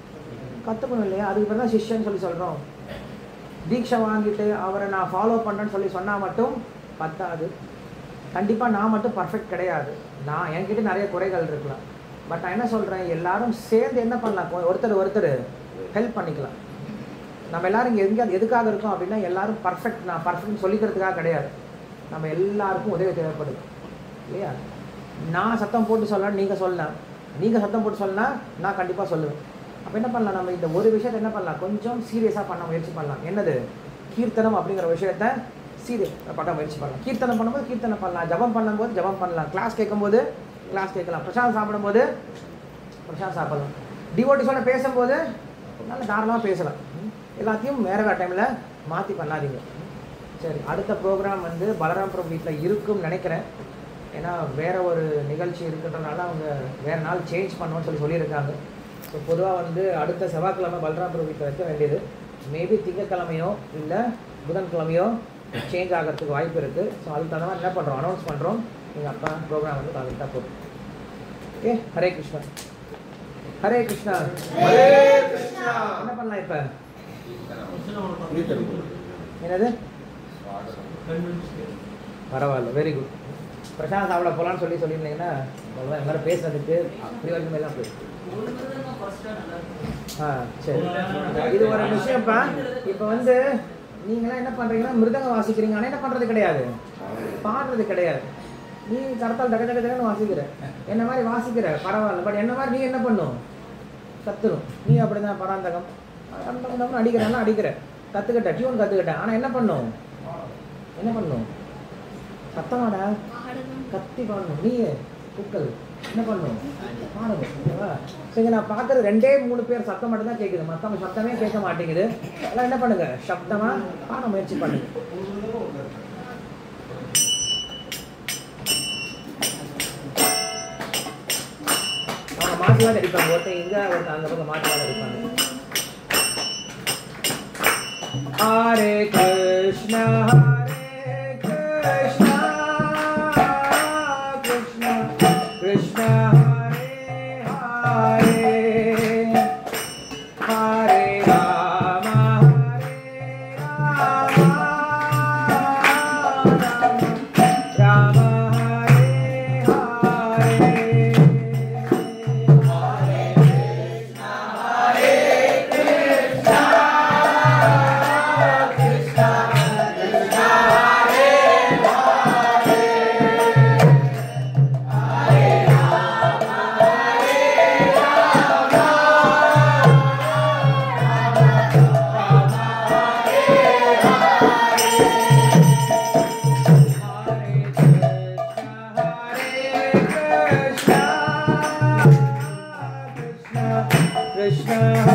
கற்றுக்கணும் இல்லையா? அதுக்கு பேர் தான் சிஷ்யன்னு சொல்லி சொல்கிறோம். தீட்சை வாங்கிட்டு அவரை நான் ஃபாலோ பண்ணுறேன்னு சொன்னால் மட்டும் பத்தாது. கண்டிப்பாக நான் மட்டும் பர்ஃபெக்ட் கிடையாது. நான் என்கிட்ட நிறைய குறைகள் இருக்கலாம். பட் நான் என்ன சொல்கிறேன், எல்லாரும் சேர்ந்து என்ன பண்ணலாம், ஒருத்தர் ஹெல்ப் பண்ணிக்கலாம். நம்ம எல்லோரும் இங்கே எதுக்காக இருக்கோம் அப்படின்னா எல்லாரும் பர்ஃபெக்ட், நான் பர்ஃபெக்ட்னு சொல்லிக்கிறதுக்காக கிடையாது. நம்ம எல்லாருக்கும் உதவி தேவைப்படுது இல்லையா? நான் சத்தம் போட்டு சொல்லலாம், நீங்கள் சொல்லலாம். நீங்கள் சத்தம் போட்டு சொல்லலாம், நான் கண்டிப்பாக சொல்லுவேன். அப்போ என்ன பண்ணலாம், நம்ம இந்த ஒரு விஷயத்தை என்ன பண்ணலாம், கொஞ்சம் சீரியஸாக பண்ண முயற்சி பண்ணலாம். என்னது, கீர்த்தனம் அப்படிங்கிற விஷயத்த சீரியஸ் பண்ண முயற்சி பண்ணலாம். கீர்த்தனம் பண்ணும்போது கீர்த்தனம் பண்ணலாம், ஜபம் பண்ணும்போது ஜபம் பண்ணலாம், கிளாஸ் கேட்கும்போது கிளாஸ் கேட்கலாம், பிரசாதம் சாப்பிடும்போது பிரசாதம் சாப்பிடலாம், டிவோட்டிஸோட பேசும்போது நல்லா தாராளமாக பேசலாம். எல்லாத்தையும் வேறு வேறு டைமில் மாற்றி பண்ணாதீங்க. சரி, அடுத்த ப்ரோக்ராம் பலராம்புரம் வீட்டில் இருக்குன்னு நினைக்கிறேன். ஏன்னா வேறு ஒரு நிகழ்ச்சி இருக்கிறதுனால அவங்க வேறு நாள் சேஞ்ச் பண்ணணும்னு சொல்லியிருக்காங்க. ஸோ பொதுவாக அடுத்த செவ்வாய்க்கிழமை பலராம்புரம் வீட்டில் வைக்க வேண்டியது. மேபி திங்கக்கிழமையோ இல்லை புதன்கிழமையோ சேஞ்ச் ஆகிறதுக்கு வாய்ப்பு இருக்குது. ஸோ அதுக்கு தகுந்த மாதிரி என்ன பண்ணுறோம், அனௌன்ஸ் பண்ணுறோம். நீங்கள் அப்போ ப்ரோக்ராம் கரெக்டாக போகும். ஓகே, ஹரே கிருஷ்ணா. ஹரே கிருஷ்ணா. என்ன பண்ணலாம் இப்போ, என்னது, பரவாயில்ல, வெரி குட். பிரசாந்த் சாப்பிட போகலான்னு சொல்லியிருந்தீங்கன்னா அவ்வளோதான். எல்லாரும் பேசுறதுக்கு அப்படி வரைக்கும் எல்லாம் போயிருக்கு. சரி, இது ஒரு விஷயம்ப்பா. இப்போ நீங்களாம் என்ன பண்ணுறீங்கன்னா மிருதங்கம் வாசிக்கிறீங்க, ஆனால் என்ன பண்ணுறது கிடையாது, பாடுறது கிடையாது. நீ கரத்தால் டக டக டகன்னு வாசிக்கிற, என்ன மாதிரி வாசிக்கிற, பரவாயில்ல. பட் என்ன மாதிரி நீ என்ன பண்ணும், கற்றுணும். நீ அப்படி தான் பராந்தகம் அடிக்கிறேன்னா அடிக்கிற, கற்றுக்கிட்ட, டியூன் கற்றுக்கிட்டேன். ஆனால் என்ன பண்ணும், சத்தமாடா கத்தி பாடணும். நீயே குக்கல் என்ன பண்ணணும், பாடணும். ஓகேவா? சரி, நான் பார்க்குறது 2-3 பேர் சத்தம் மட்டும் தான் கேட்குது, மற்றவங்க சத்தமே கேட்க மாட்டேங்குது. எல்லாம் என்ன பண்ணுங்க, சப்தமாக பாட முயற்சி பண்ணுங்க. அவங்க மாற்றிவாக அடிப்பாங்க, ஒருத்தன் இங்கே ஒருத்தன் அந்த பக்கம் மாற்றிவாக அடிப்பாங்க. Hare Krishna Hare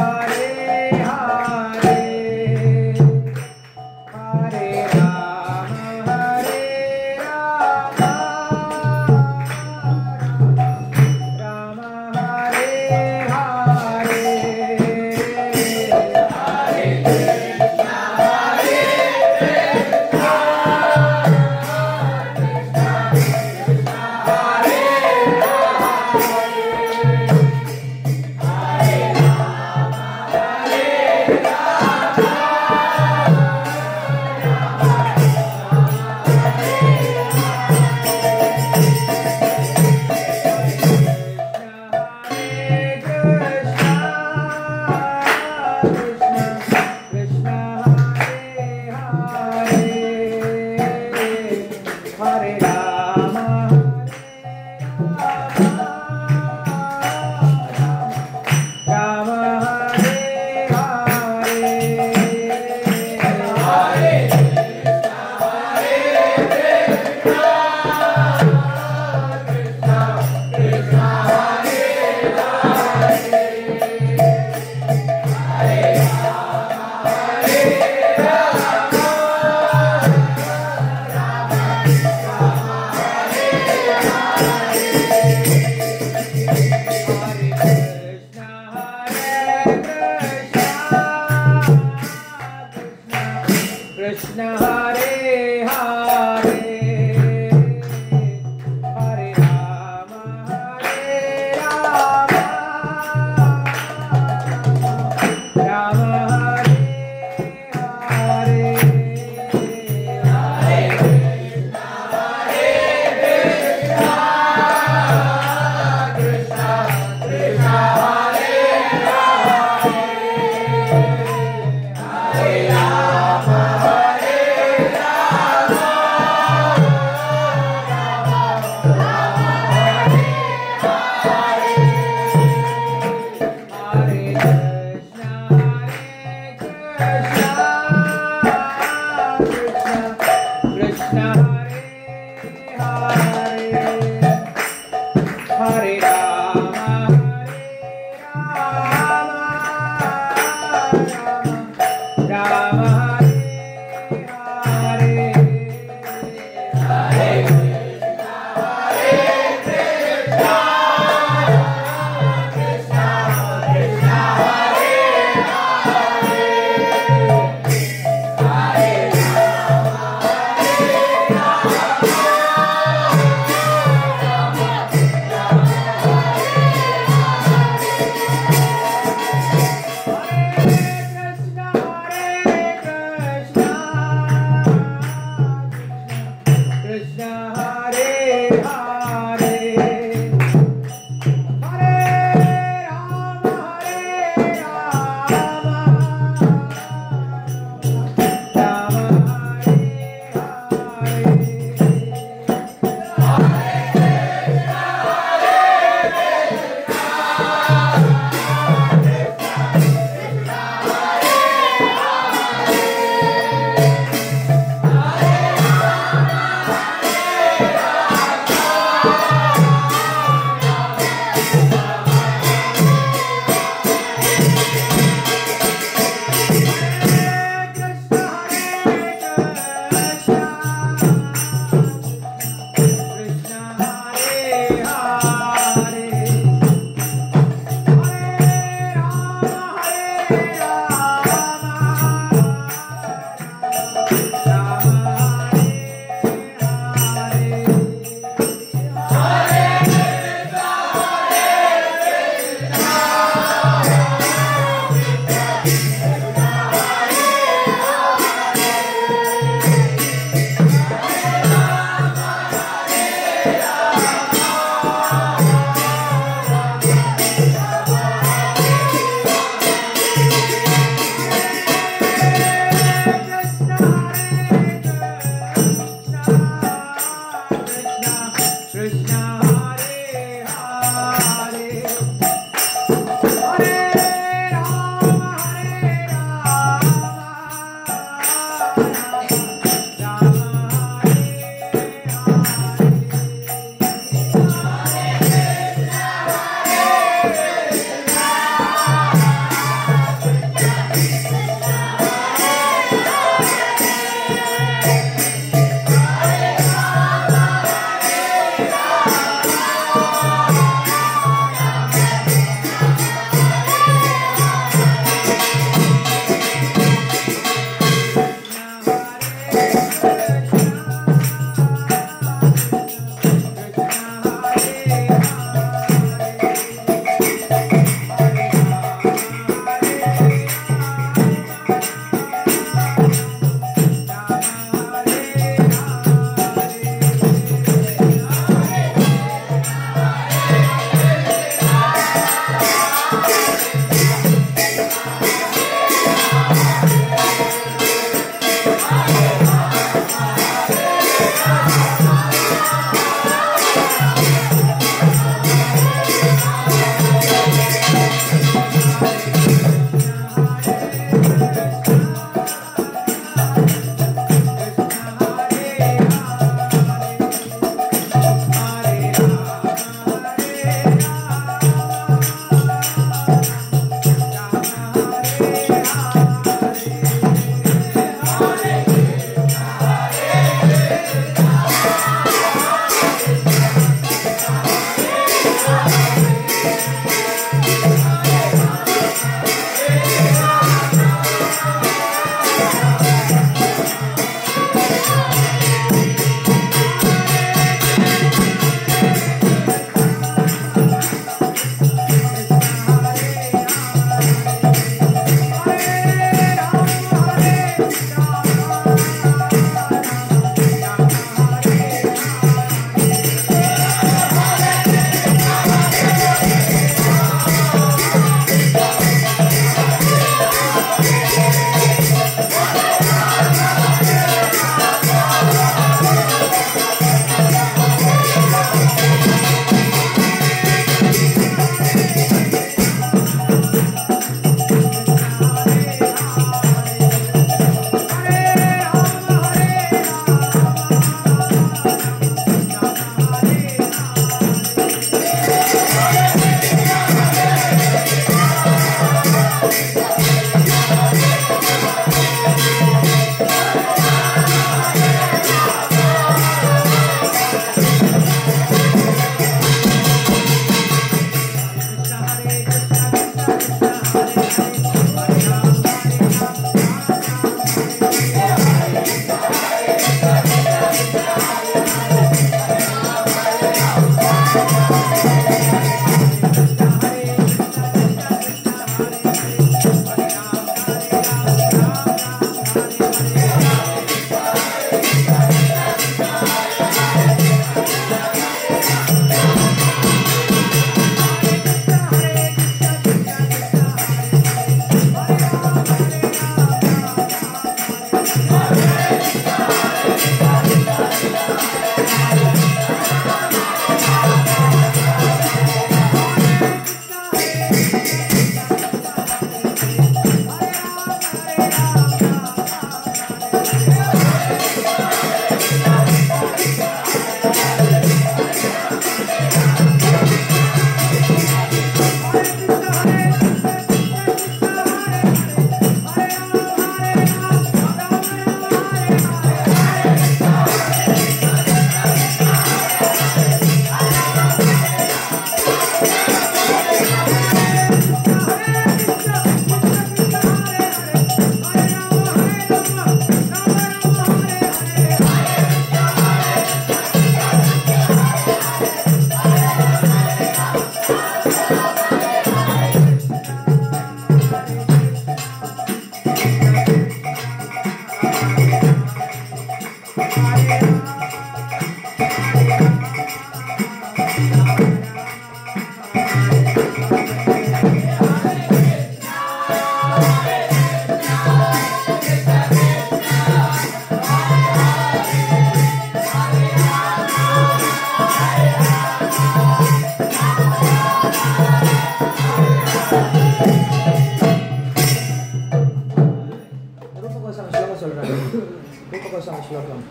Shlokam.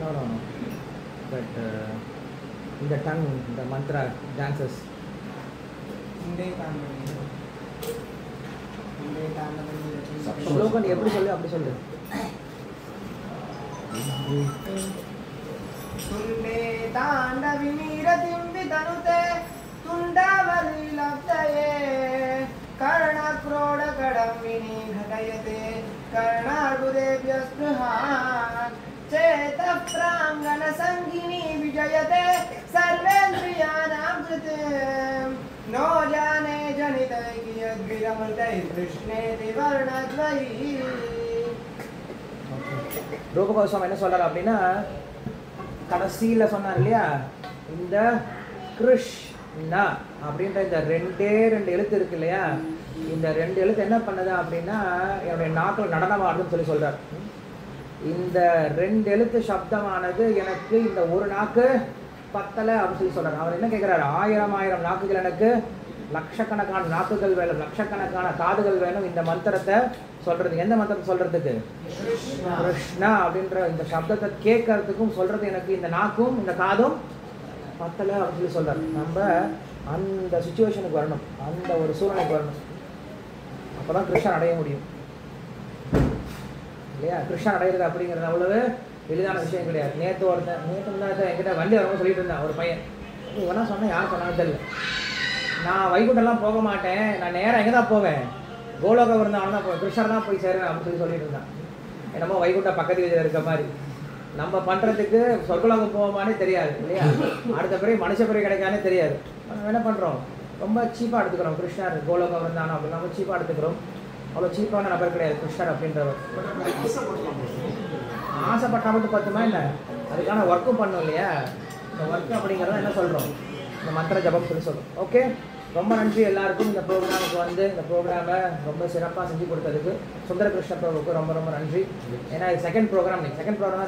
No. But in the tongue, the mantra dances. Shlokan எப்படி சொல்லு அப்படி சொல்லு. तुंडे तांडवी नीरतिं विदनुते तुंडावली लब्धये कर्णक्रोड कडम्बिनी घटयते कर्णार्बुदेभ्य स्पृहा चेतः प्राङ्गण संगिनी विजयते सर्वेन्द्रियाणां कृते नो जाने जनिते कियद्विरमृतै कृष्णेति वर्णद्वयी. ரூப கோஸ்வாமி என்ன சொல்றாரு அப்படின்னா கடைசியில் சொன்னார் இல்லையா, இந்த கிருஷ்ணா அப்படின்ற இந்த ரெண்டு எழுத்து இருக்கு இல்லையா, இந்த ரெண்டு எழுத்து என்ன பண்ணுது அப்படின்னா என்னுடைய நாக்கில் நடனமாடுதுன்னு சொல்லி சொல்றார். இந்த ரெண்டு எழுத்து சப்தமானது எனக்கு இந்த ஒரு நாக்கு பத்தலை அப்படின்னு சொல்லி சொல்றாரு. அவர் என்ன கேட்குறாரு, ஆயிரம் நாக்குகள் எனக்கு, லட்சக்கணக்கான நாக்குகள் வேணும், லட்சக்கணக்கான காதுகள் வேணும் இந்த மந்திரத்தை சொல்றது. எந்த மந்திரத்தை சொல்றதுக்கு? கிருஷ்ணா அப்படின்ற இந்த சப்தத்தை கேட்கறதுக்கும் சொல்றது எனக்கு இந்த நாக்கும் இந்த காதும் பத்தலை அப்படின்னு சொல்லி சொல்றாரு. நம்ம அந்த சுச்சுவேஷனுக்கு வரணும், அந்த ஒரு சூழ்நிலைக்கு வரணும், அப்பதான் கிருஷ்ணன் அடைய முடியும் இல்லையா. கிருஷ்ணன் அடையிறது அப்படிங்கிறது அவ்வளவு எளிதான விஷயம் கிடையாது. நேற்று தான் என்கிட்ட வண்டி வரவங்க சொல்லிட்டு இருந்தான் ஒரு பையன், இவனா சொன்னேன், யார் சொன்னாலும் தெரியல. நான் வைகுண்டெல்லாம் போக மாட்டேன், நான் நேராக எங்கே தான் போவேன், கோலோகம் இருந்தாலும் தான் போவேன், கிருஷ்ணர் தான் போய் சேருவேன் அப்படின்னு சொல்லிட்டு இருந்தான். என்னமோ வைகுண்ட பக்கத்து வீதியில் இருக்க மாதிரி. நம்ம பண்ணுறதுக்கு சொர்க்கலோகம் போவோமானே தெரியாது இல்லையா, அடுத்த பிறகு மனுஷ பிறகு கிடைக்கானே தெரியாது. நம்ம என்ன பண்ணுறோம், ரொம்ப சீப்பாக எடுத்துக்கிறோம். கிருஷ்ணர் கோலோகம் இருந்தானோ அப்படின்னு நம்ம சீப்பாக எடுத்துக்கிறோம். அவ்வளோ சீப்பான நபர் கிடையாது கிருஷ்ணர் அப்படின்றவர். ஆசைப்பட்டா மட்டும் பத்துமா இல்லை, அதுக்கான ஒர்க்கும் பண்ணும் இல்லையா. இந்த ஒர்க் அப்படிங்கிறத என்ன சொல்கிறோம், இந்த மந்திர ஜபம் சொல்லி சொல்கிறோம். ஓகே, ரொம்ப நன்றி எல்லாருக்கும். இந்த ப்ரோக்ராமுக்கு வந்து இந்த ப்ரோக்ராமை ரொம்ப சிறப்பாக செஞ்சு கொடுத்ததுக்கு சுந்தர கிருஷ்ண பிரபுக்கு ரொம்ப ரொம்ப நன்றி. ஏன்னா இது செகண்ட் ப்ரோக்ராம் தான்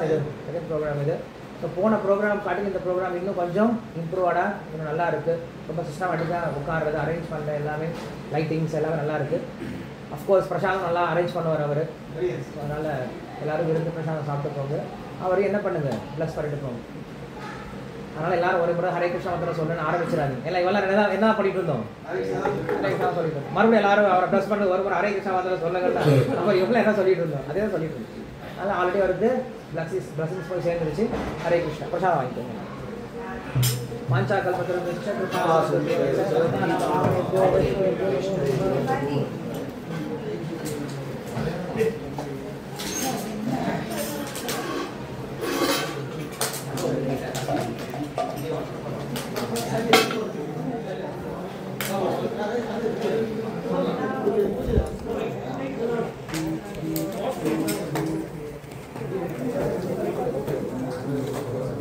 இது, செகண்ட் ப்ரோக்ராம் இது. ஸோ போன ப்ரோக்ராம் காட்டி இந்த ப்ரோக்ராம் இன்னும் கொஞ்சம் இம்ப்ரூவ்டாக இன்னும் நல்லா இருக்குது. ரொம்ப சிஸ்டமேட்டிக்காக உட்கார்றது, அரேஞ்ச் பண்ணுற எல்லாமே, லைட்டிங்ஸ் எல்லாமே நல்லா இருக்குது. அஃப்கோர்ஸ் பிரசாதம் நல்லா அரேஞ்ச் பண்ணுவார் அவர். அதனால் எல்லோரும் விருந்து பிரசாதம் சாப்பிட்டு போங்க. அவரையும் என்ன பண்ணுங்கள், ப்ளஸ் பண்ணிட்டு போங்க. அதனால் எல்லாரும் ஒரு முறை ஹரே கிருஷ்ணா மந்திரம் சொல்லணும்னு ஆரம்பிச்சிடாதீங்க. எல்லாம் இவெல்லாம் என்ன பண்ணிட்டு இருந்தோம், ஹரே கிருஷ்ணா சொல்லிட்டு இருந்தோம். மறுபடியும் எல்லாரும் அவரை ப்ளஸ் பண்ணி ஒரு முறை ஹரே கிருஷ்ணா மந்திரம் சொல்லுங்கன்னா நம்ம இவங்களும் என்ன சொல்லிட்டு இருந்தோம், அதே தான் சொல்லிட்டு இருந்தோம். அதனால் ஆல்ரெடி அவருக்கு பிளஸிங்ஸ் போய் சேர்ந்துருச்சு. ஹரே கிருஷ்ணா, பிரசாதம் வாங்கிக்கோங்க. மாஞ்சா கல்பத்திரம் Thank you.